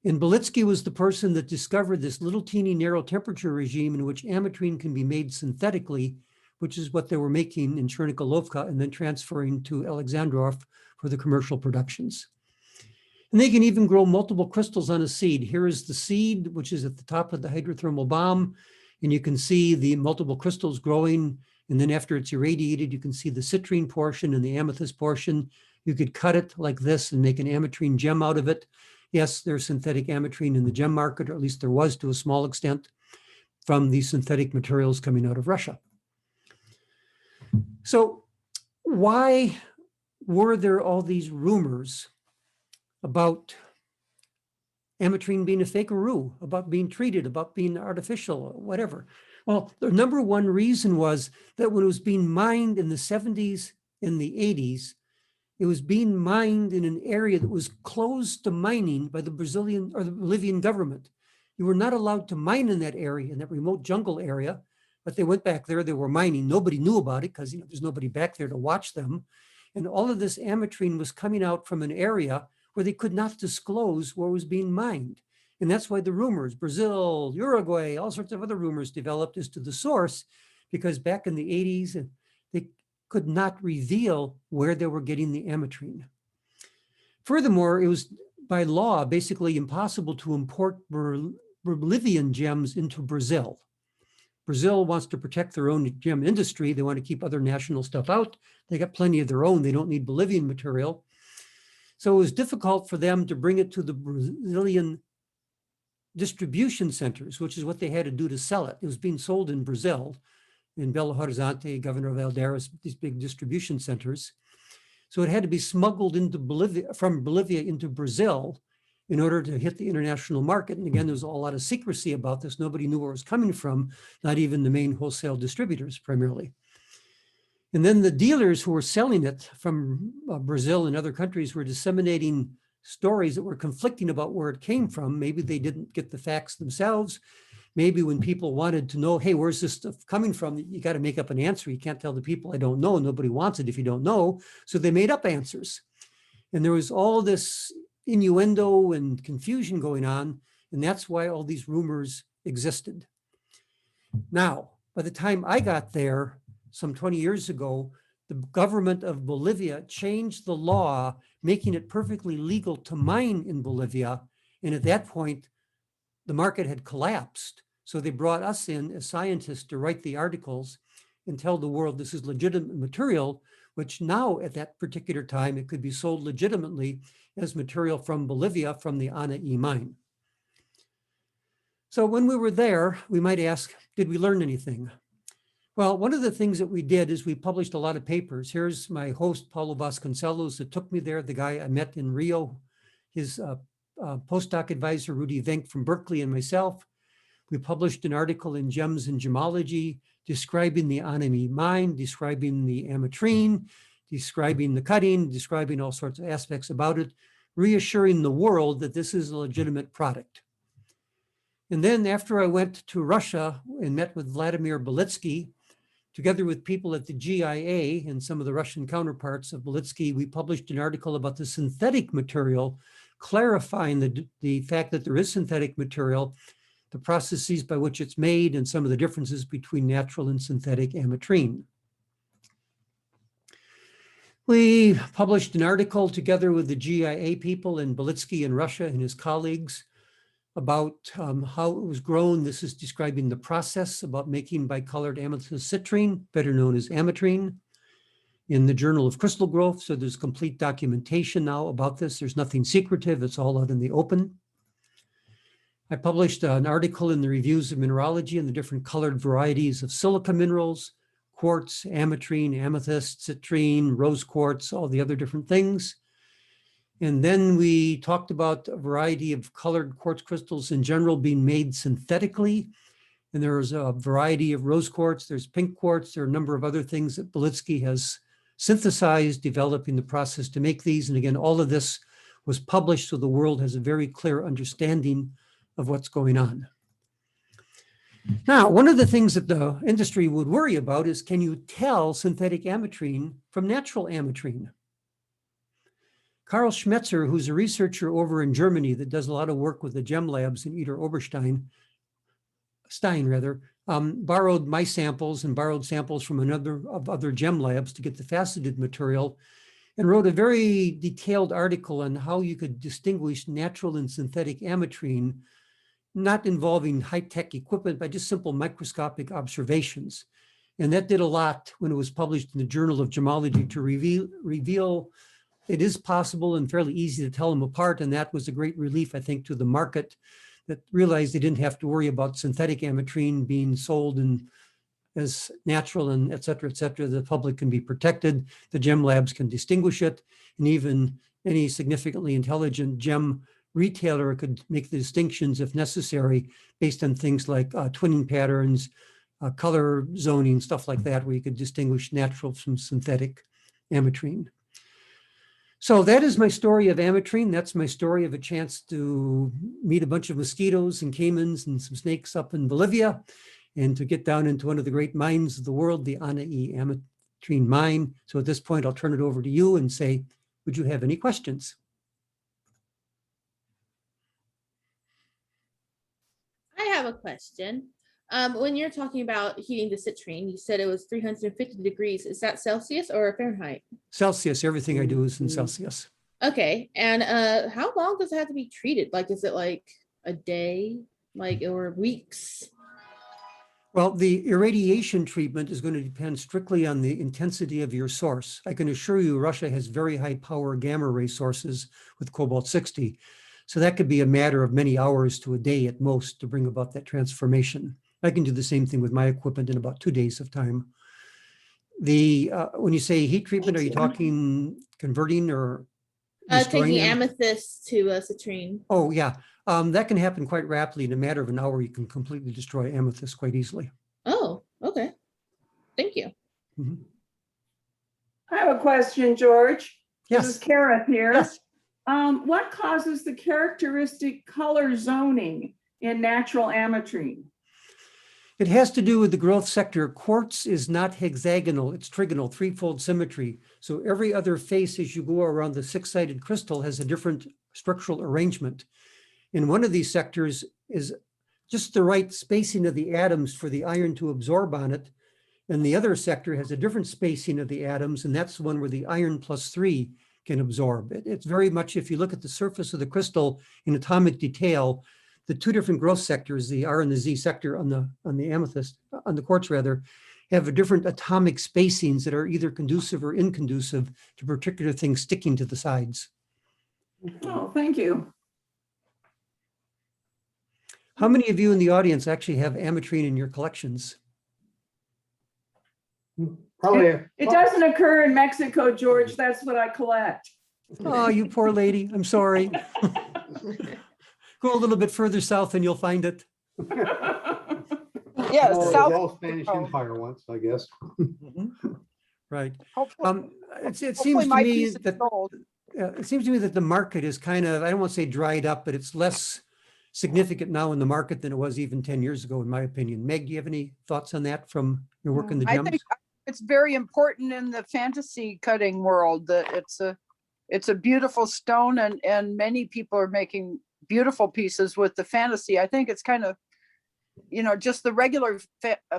And Balisky was the person that discovered this little teeny narrow temperature regime in which ametrine can be made synthetically, which is what they were making in Chernikalovka and then transferring to Alexandrov for the commercial productions. And they can even grow multiple crystals on a seed. Here is the seed, which is at the top of the hydrothermal bomb. And you can see the multiple crystals growing. And then after it's irradiated, you can see the citrine portion and the amethyst portion. You could cut it like this and make an ametrine gem out of it. Yes, there's synthetic ametrine in the gem market, or at least there was to a small extent, from these synthetic materials coming out of Russia. So why were there all these rumors about ametrine being a fakeroo, about being treated, about being artificial, whatever? Well, the number one reason was that when it was being mined in the 70s and the 80s, it was being mined in an area that was closed to mining by the Brazilian or the Bolivian government. You were not allowed to mine in that area, in that remote jungle area, but they went back there, they were mining. Nobody knew about it because there's nobody back there to watch them. And all of this ametrine was coming out from an area where they could not disclose where it was being mined. And that's why the rumors, Brazil, Uruguay, all sorts of other rumors developed as to the source, because back in the 80s, they could not reveal where they were getting the ametrine. Furthermore, it was by law basically impossible to import Bolivian gems into Brazil. Brazil wants to protect their own gem industry. They want to keep other national stuff out. They got plenty of their own. They don't need Bolivian material. So it was difficult for them to bring it to the Brazilian distribution centers, which is what they had to do to sell it. It was being sold in Brazil, in Belo Horizonte, Governor Valderas, these big distribution centers. So it had to be smuggled into Bolivia, from Bolivia into Brazil in order to hit the international market. And again, there was a lot of secrecy about this. Nobody knew where it was coming from, not even the main wholesale distributors primarily. And then the dealers who were selling it from Brazil and other countries were disseminating stories that were conflicting about where it came from. Maybe they didn't get the facts themselves. Maybe when people wanted to know, hey, where's this stuff coming from? You got to make up an answer. You can't tell the people, I don't know. Nobody wants it if you don't know. So they made up answers. And there was all this innuendo and confusion going on, and that's why all these rumors existed. Now, by the time I got there, some 20 years ago, the government of Bolivia changed the law, making it perfectly legal to mine in Bolivia. And at that point, the market had collapsed. So they brought us in as scientists to write the articles and tell the world this is legitimate material, which now at that particular time, it could be sold legitimately as material from Bolivia from the Anaí mine. So when we were there, we might ask, did we learn anything? Well, one of the things that we did is we published a lot of papers. Here's my host, Paulo Vasconcelos, that took me there, the guy I met in Rio, his postdoc advisor, Rudy Venk from Berkeley, and myself. We published an article in Gems and Gemology describing the Anaí mine, describing the Ametrine, describing the cutting, describing all sorts of aspects about it, reassuring the world that this is a legitimate product. And then after I went to Russia and met with Vladimir Balisky, together with people at the GIA and some of the Russian counterparts of Balisky, we published an article about the synthetic material, clarifying the fact that there is synthetic material, the processes by which it's made, and some of the differences between natural and synthetic ametrine. We published an article together with the GIA people and Balisky in Russia and his colleagues about how it was grown. This is describing the process about making bicolored amethyst citrine, better known as ametrine, in the Journal of Crystal Growth. So there's complete documentation now about this. There's nothing secretive. It's all out in the open. I published an article in the Reviews of Mineralogy and the different colored varieties of silica minerals, quartz, ametrine, amethyst, citrine, rose quartz, all the other different things. And then we talked about a variety of colored quartz crystals in general being made synthetically. And there's a variety of rose quartz, there's pink quartz, there are a number of other things that Balisky has synthesized, developing the process to make these. And again, all of this was published so the world has a very clear understanding of what's going on. Now, one of the things that the industry would worry about is, can you tell synthetic ametrine from natural ametrine? Karl Schmetzer, who's a researcher over in Germany that does a lot of work with the gem labs in Eder Oberstein, borrowed my samples and borrowed samples from another of other gem labs to get the faceted material, and wrote a very detailed article on how you could distinguish natural and synthetic ametrine, not involving high-tech equipment, but just simple microscopic observations. And that did a lot when it was published in the Journal of Gemology to reveal it is possible and fairly easy to tell them apart. And that was a great relief, I think, to the market that realized they didn't have to worry about synthetic ametrine being sold as natural and et cetera, et cetera. The public can be protected. The gem labs can distinguish it. And even any significantly intelligent gem retailer could make the distinctions if necessary based on things like twinning patterns, color zoning, stuff like that, where you could distinguish natural from synthetic ametrine. So that is my story of ametrine. That's my story of a chance to meet a bunch of mosquitoes and caimans and some snakes up in Bolivia, and to get down into one of the great mines of the world, the Anaí Ametrine mine. So at this point, I'll turn it over to you and say, would you have any questions? I have a question. When you're talking about heating the citrine, you said it was 350 degrees. Is that Celsius or Fahrenheit? Celsius. Everything I do is in Celsius. Okay. And how long does it have to be treated? Like, is it like a day, or weeks? Well, the irradiation treatment is going to depend strictly on the intensity of your source. I can assure you Russia has very high power gamma ray sources with cobalt-60. So that could be a matter of many hours to a day at most to bring about that transformation. I can do the same thing with my equipment in about 2 days of time. When you say heat treatment, are you talking converting or Taking amethyst to citrine? Oh, yeah. That can happen quite rapidly. In a matter of an hour, you can completely destroy amethyst quite easily. Oh, okay. Thank you. Mm-hmm. I have a question, George. Yes. This is Kareth here. Yes. What causes the characteristic color zoning in natural ametrine? It has to do with the growth sector. Quartz is not hexagonal, it's trigonal, threefold symmetry. So every other face as you go around the six-sided crystal has a different structural arrangement. And one of these sectors is just the right spacing of the atoms for the iron to absorb on it. And the other sector has a different spacing of the atoms, and that's the one where the iron +3 can absorb. It's very much, if you look at the surface of the crystal in atomic detail, the two different growth sectors, the R and the Z sector on the amethyst, on the quartz rather, have a different atomic spacings that are either conducive or inconducive to particular things sticking to the sides. Oh, thank you. How many of you in the audience actually have ametrine in your collections? Probably. It doesn't occur in Mexico, George. That's what I collect. Oh, you poor lady. I'm sorry. Go a little bit further south and you'll find it. Yeah, Well, it was South. all Spanish Empire once, I guess. Right. Hopefully, It seems hopefully to my me piece is that sold. it seems to me that the market is kind of, I don't want to say dried up, but it's less significant now in the market than it was even 10 years ago, in my opinion. Meg, do you have any thoughts on that from your work in the I gems? think it's very important in the fantasy cutting world that it's a beautiful stone, and many people are making beautiful pieces with the fantasy. I think it's kind of, just the regular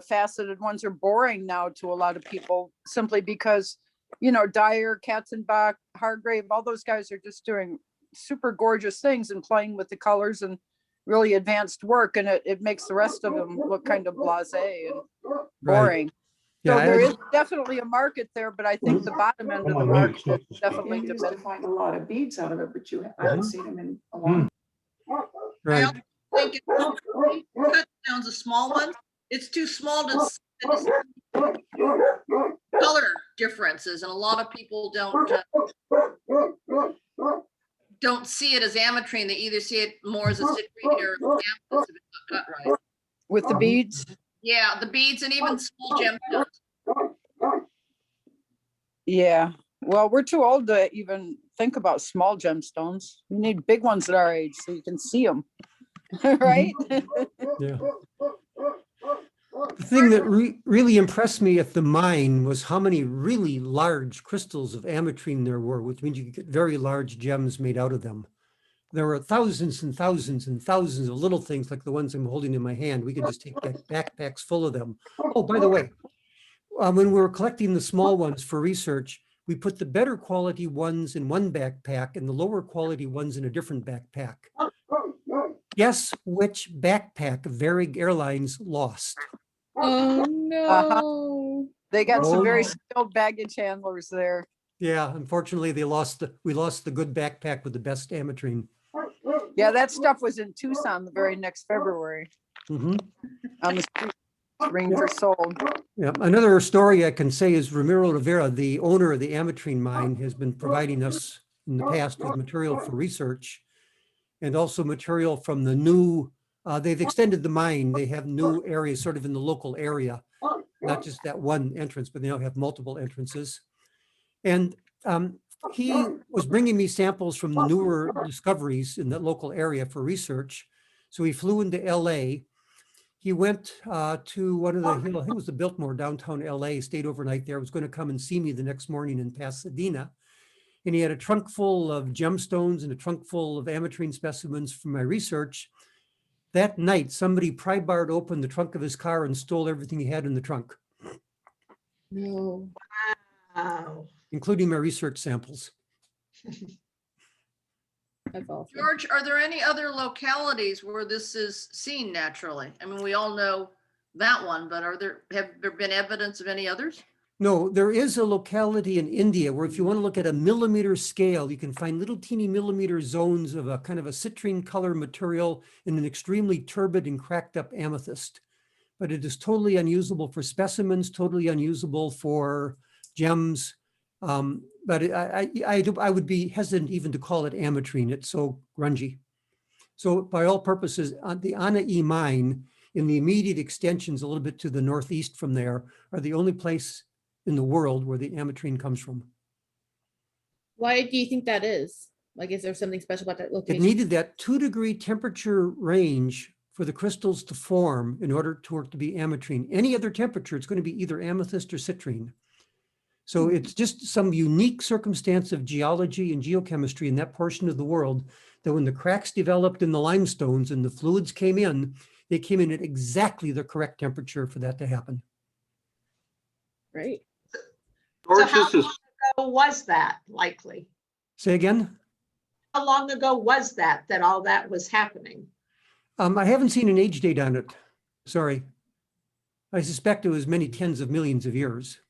faceted ones are boring now to a lot of people, simply because, Dyer, Katzenbach, Hargrave, all those guys are just doing super gorgeous things and playing with the colors and really advanced work, and it makes the rest of them look kind of blasé and boring. So Yeah, there is definitely a market there, but I think the bottom end of the market is You definitely used to diminished. find a lot of beads out of it, but I haven't seen them in a long. right. I think it's cut down to small ones. It's too small to see color differences, and a lot of people don't see it as ametrine. They either see it more as a citrine or amethyst if it's not cut right. With the beads. Yeah, the beads and even small gemstones. Yeah, well, we're too old to even think about small gemstones. You need big ones at our age so you can see them, right? Yeah. The thing that really impressed me at the mine was how many really large crystals of ametrine there were, which means you could get very large gems made out of them. There were thousands and thousands and thousands of little things like the ones I'm holding in my hand. We could just take backpacks full of them. Oh, by the way, when we were collecting the small ones for research, we put the better quality ones in one backpack and the lower quality ones in a different backpack. Guess which backpack Varig Airlines lost? Oh, no. They got some very Oh. skilled baggage handlers there. Yeah, unfortunately, we lost the good backpack with the best ametrine. Yeah, that stuff was in Tucson the very next February Mhm. on the street ring for sold. Yeah, another story I can say is Ramiro Rivera, the owner of the Ametrine mine, has been providing us in the past with material for research and also material from the new, they've extended the mine. They have new areas sort of in the local area, not just that one entrance, but they now have multiple entrances. And he was bringing me samples from the newer discoveries in that local area for research. So he flew into LA. He went to one of the, I think it was the Biltmore, downtown LA, stayed overnight there, was going to come and see me the next morning in Pasadena. And he had a trunk full of gemstones and a trunk full of ametrine specimens from my research. That night, somebody pry barred open the trunk of his car and stole everything he had in the trunk, No. Wow. including my research samples. That's awesome. George, are there any other localities where this is seen naturally? I mean, we all know that one, but have there been evidence of any others? No, there is a locality in India where if you want to look at a millimeter scale, you can find little teeny millimeter zones of a kind of a citrine color material in an extremely turbid and cracked up amethyst. But it is totally unusable for specimens, totally unusable for gems. But I would be hesitant even to call it ametrine. It's so grungy. So by all purposes, the Ana'i mine in the immediate extensions a little bit to the northeast from there are the only place in the world where the ametrine comes from. Why do you think that is? Like, is there something special about that It location? needed that 2-degree temperature range for the crystals to form in order for it to be ametrine. Any other temperature, it's going to be either amethyst or citrine. So it's just some unique circumstance of geology and geochemistry in that portion of the world that when the cracks developed in the limestones and the fluids came in, they came in at exactly the correct temperature for that to happen. Right. So George, how this is, long ago was that likely? Say again? How long ago was that all that was happening? I haven't seen an age date on it. Sorry. I suspect it was many tens of millions of years.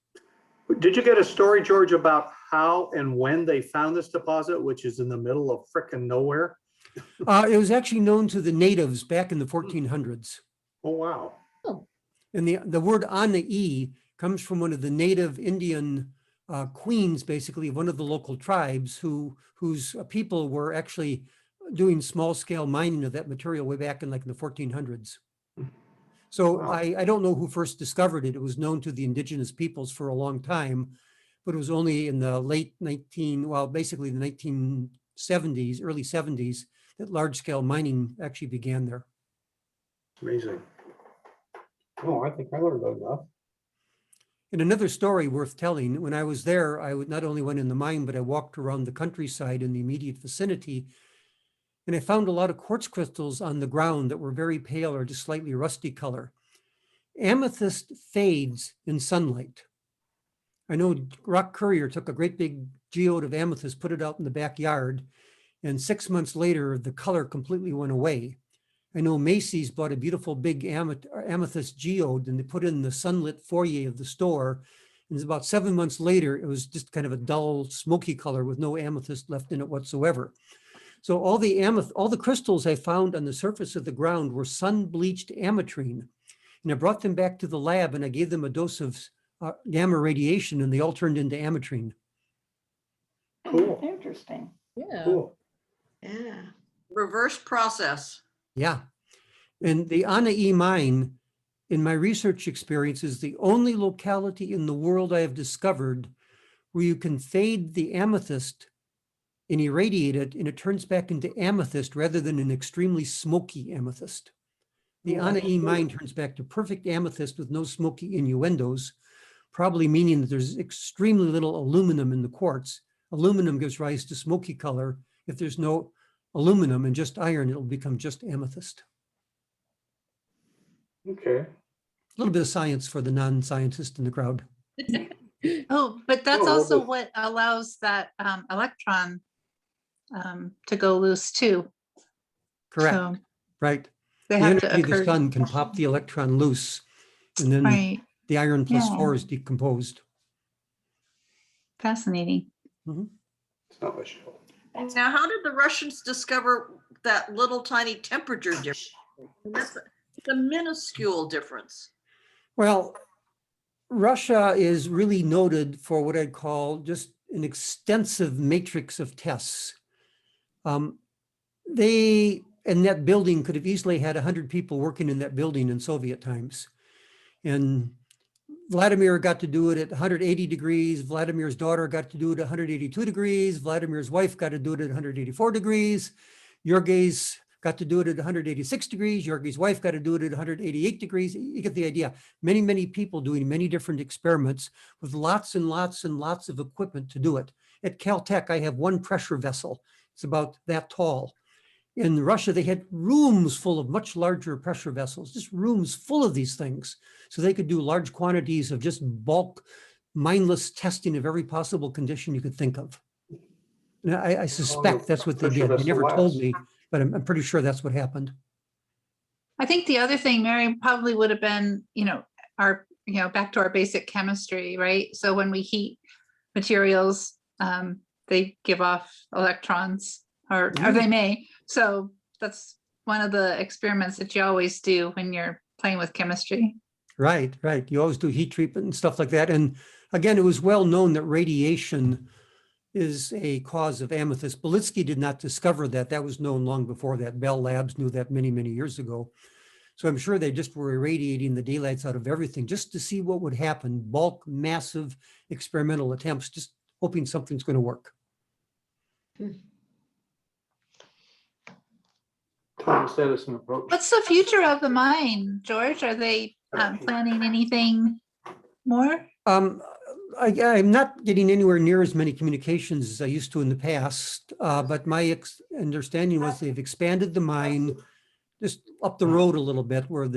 did you get a story, George, about how and when they found this deposit, which is in the middle of frickin' nowhere? It was actually known to the natives back in the 1400s. Oh, wow. And the word Ana'i comes from one of the native Indian queens, basically, of one of the local tribes whose people were actually doing small scale mining of that material way back in like the 1400s. So Wow. I don't know who first discovered it. It was known to the indigenous peoples for a long time, but it was only in the basically the 1970s, early 70s, that large scale mining actually began there. Amazing. Oh, I think I learned enough. And another story worth telling, when I was there, I not only went in the mine, but I walked around the countryside in the immediate vicinity. And I found a lot of quartz crystals on the ground that were very pale or just slightly rusty color. Amethyst fades in sunlight. I know Rock Courier took a great big geode of amethyst, put it out in the backyard, and 6 months later, the color completely went away. I know Macy's bought a beautiful big amethyst geode and they put it in the sunlit foyer of the store. And about 7 months later, it was just kind of a dull, smoky color with no amethyst left in it whatsoever. So all the crystals I found on the surface of the ground were sun-bleached ametrine. And I brought them back to the lab and I gave them a dose of gamma radiation and they all turned into ametrine. Cool. Interesting. Yeah. Cool. Yeah. Reverse process. Yeah. And the Ana'i mine, in my research experience, is the only locality in the world I have discovered where you can fade the amethyst and irradiate it, and it turns back into amethyst rather than an extremely smoky amethyst. The Oh, that's Ana'i cool. mine turns back to perfect amethyst with no smoky innuendos, probably meaning that there's extremely little aluminum in the quartz. Aluminum gives rise to smoky color. If there's no aluminum and just iron, it'll become just amethyst. Okay. A little bit of science for the non-scientist in the crowd. Oh, but that's Oh, also but- what allows that electron to go loose too. Correct, So right. they The have to energy of the occur. sun can pop the electron loose, and then Right, the iron plus Yeah. 4 is decomposed. fascinating. It's not my show. Now, how did the Russians discover that little tiny temperature difference? It's a minuscule difference. Well, Russia is really noted for what I'd call just an extensive matrix of tests. They, in that building, could have easily had 100 people working in that building in Soviet times. And Vladimir got to do it at 180 degrees. Vladimir's daughter got to do it at 182 degrees. Vladimir's wife got to do it at 184 degrees. Georgi's got to do it at 186 degrees. Georgi's wife got to do it at 188 degrees. You get the idea. Many, many people doing many different experiments with lots and lots and lots of equipment to do it. At Caltech, I have one pressure vessel. It's about that tall. In Russia, they had rooms full of much larger pressure vessels, just rooms full of these things. So they could do large quantities of just bulk, mindless testing of every possible condition you could think of. And I suspect that's what they pressure did. They vessel never told lasts? me, but I'm pretty sure that's what happened. I think the other thing, Mary, probably would have been, back to our basic chemistry, right? So when we heat materials, they give off electrons, or they may. So that's one of the experiments that you always do when you're playing with chemistry. Right, right. You always do heat treatment and stuff like that. And again, it was well known that radiation is a cause of amethyst. Balisky did not discover that. That was known long before that. Bell Labs knew that many, many years ago. So I'm sure they just were irradiating the daylights out of everything just to see what would happen. Bulk, massive experimental attempts, just hoping something's going to work. Thomas Edison approach. What's the future of the mine, George? Are they planning anything more? I'm not getting anywhere near as many communications as I used to in the past, but my understanding was they've expanded the mine just up the road a little bit where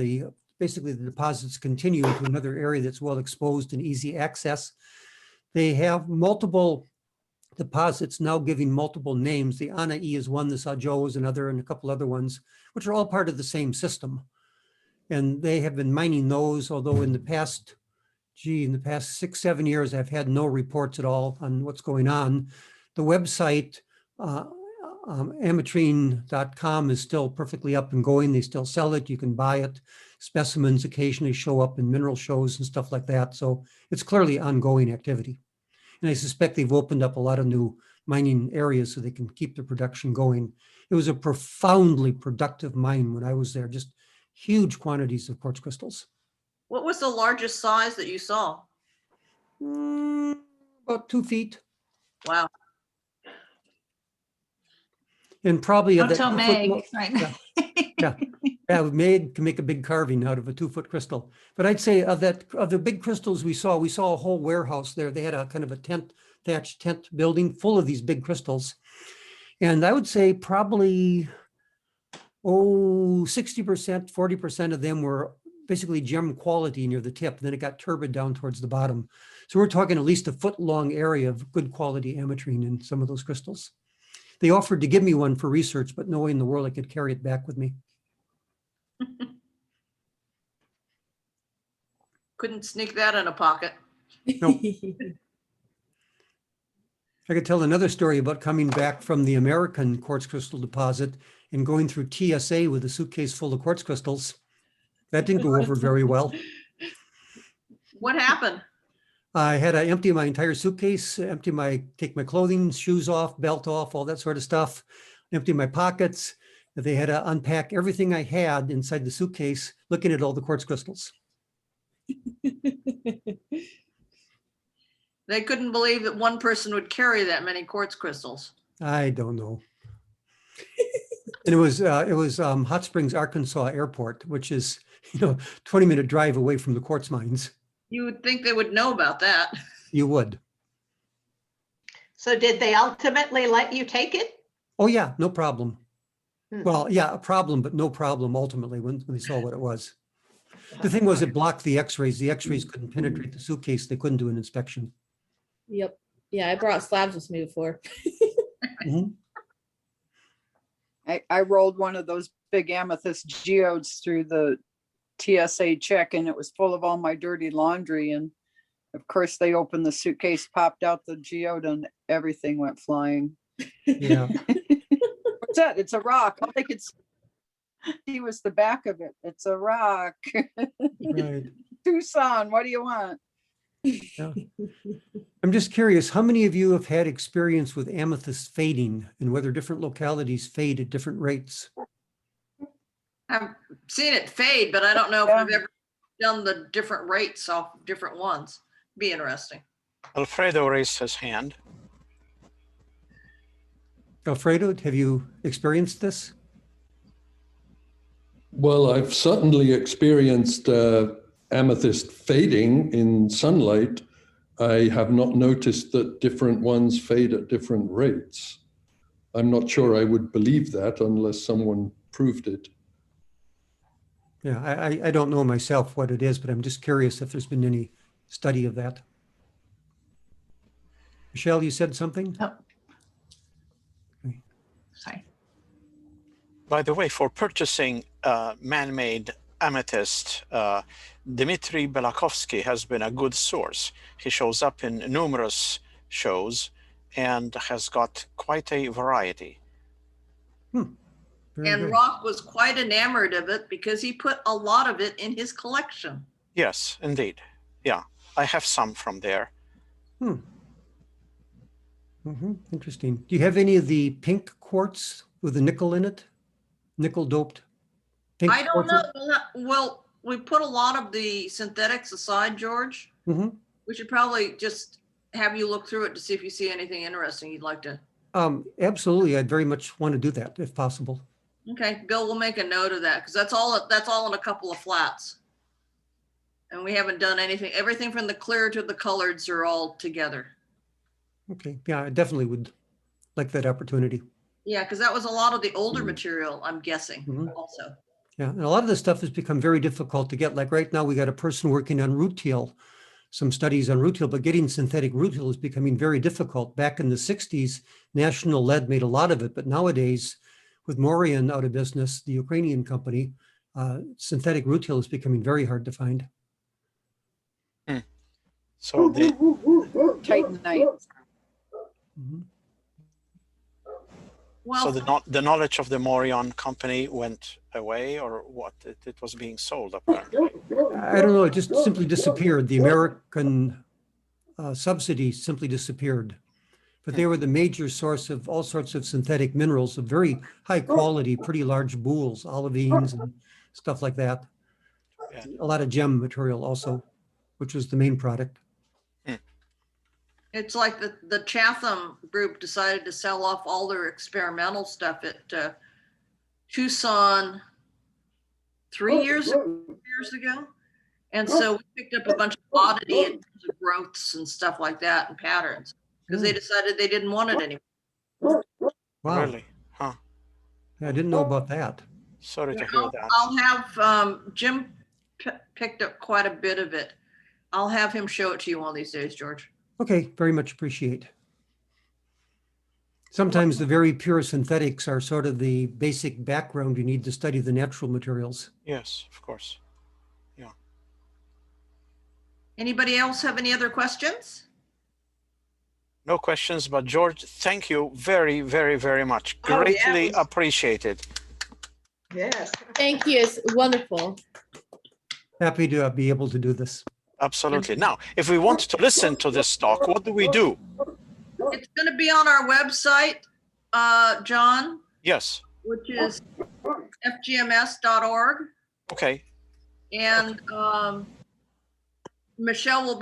basically the deposits continue into another area that's well exposed and easy access. They have multiple deposits now giving multiple names. The Ana E is one, the Sajo is another, and a couple other ones, which are all part of the same system. And they have been mining those, although in the past 6-7 years, I've had no reports at all on what's going on. The website, Ametrine.com, is still perfectly up and going. They still sell it. You can buy it. Specimens occasionally show up in mineral shows and stuff like that. So it's clearly ongoing activity. And I suspect they've opened up a lot of new mining areas so they can keep the production going. It was a profoundly productive mine when I was there, just huge quantities of quartz crystals. What was the largest size that you saw? About 2 feet. Wow. And probably Don't that tell 2 foot Meg, lo- right? Yeah, Meg can make a big carving out of a 2-foot crystal. But I'd say of the big crystals we saw a whole warehouse there. They had a kind of a thatched tent building full of these big crystals. And I would say probably 60%, 40% of them were basically gem quality near the tip. Then it got turbid down towards the bottom. So we're talking at least a foot-long area of good quality ametrine in some of those crystals. They offered to give me one for research, but no way in the world I could carry it back with me. Couldn't sneak that in a pocket. Nope. I could tell another story about coming back from the American quartz crystal deposit and going through TSA with a suitcase full of quartz crystals. That didn't go over very well. What happened? I had to empty my entire suitcase, take my clothing, shoes off, belt off, all that sort of stuff, empty my pockets. They had to unpack everything I had inside the suitcase, looking at all the quartz crystals. They couldn't believe that one person would carry that many quartz crystals. I don't know. And it was Hot Springs, Arkansas Airport, which is 20-minute drive away from the quartz mines. You would think they would know about that. You would. So did they ultimately let you take it? Oh yeah, no problem. Hmm. Well, yeah, a problem, but no problem ultimately when they saw what it was. The thing was, it blocked the x-rays. The x-rays couldn't penetrate the suitcase. They couldn't do an inspection. Yep. Yeah, I brought slabs with me before. Mhm. I rolled one of those big amethyst geodes through the TSA check and it was full of all my dirty laundry. And of course they opened the suitcase, popped out the geode and everything went flying. Yeah. What's that? It's a rock. All they could see was the back of it. It's a rock. Right. Tucson, what do you want? Yeah. I'm just curious, how many of you have had experience with amethyst fading and whether different localities fade at different rates? I've seen it fade, but I don't know if I've ever done the different rates off different ones. Be interesting. Alfredo raised his hand. Alfredo, have you experienced this? Well, I've certainly experienced amethyst fading in sunlight. I have not noticed that different ones fade at different rates. I'm not sure I would believe that unless someone proved it. Yeah, I don't know myself what it is, but I'm just curious if there's been any study of that. Michelle, you said something? Oh. Sorry. By the way, for purchasing man-made amethyst, Dmitry Belakovsky has been a good source. He shows up in numerous shows and has got quite a variety. Very And good. Rock was quite enamored of it because he put a lot of it in his collection. Yes, indeed. Yeah, I have some from there. Interesting. Do you have any of the pink quartz with the nickel in it? Nickel doped? Pink I don't quartz? know. Well, we put a lot of the synthetics aside, George. Mhm. We should probably just have you look through it to see if you see anything interesting you'd like to. Absolutely. I'd very much want to do that if possible. Okay, Bill will make a note of that because that's all in a couple of flats. And we haven't done anything, everything from the clear to the coloreds are all together. Okay, yeah, I definitely would like that opportunity. Yeah, because that was a lot of the older material, I'm guessing, Mhm. also. Yeah, and a lot of this stuff has become very difficult to get. Like right now, we got a person working on root heel, some studies on root heel, but getting synthetic root heel is becoming very difficult. Back in the 60s, National Lead made a lot of it, but nowadays, with Morian out of business, the Ukrainian company, synthetic root heel is becoming very hard to find. So the Titanite. Mhm. Well, the knowledge of the Morion company went away, or what? It was being sold apparently. I don't know, it just simply disappeared. The American subsidy simply disappeared. But they were the major source of all sorts of synthetic minerals of very high quality, pretty large boules, olivines and stuff like that. Yeah. A lot of gem material also, which was the main product. it's like the Chatham group decided to sell off all their experimental stuff at Tucson 3 years ago. And so we picked up a bunch of oddity in terms of growths and stuff like that and patterns because they decided they didn't want it anymore. Wow, Really? Huh. I didn't know about that. Sorry to hear that. I'll have Jim picked up quite a bit of it. I'll have him show it to you one of these days, George. Okay, very much appreciate. Sometimes the very pure synthetics are sort of the basic background you need to study the natural materials. Yes, of course. Anybody else have any other questions? No questions, but George, thank you very, very, very much. Oh, yeah, Greatly it was- appreciated. Yes. Thank you. It's wonderful. Happy to be able to do this. Absolutely. Now, if we want to listen to this talk, what do we do? It's going to be on our website, John, Yes. which is fgms.org. Okay. And Michelle will be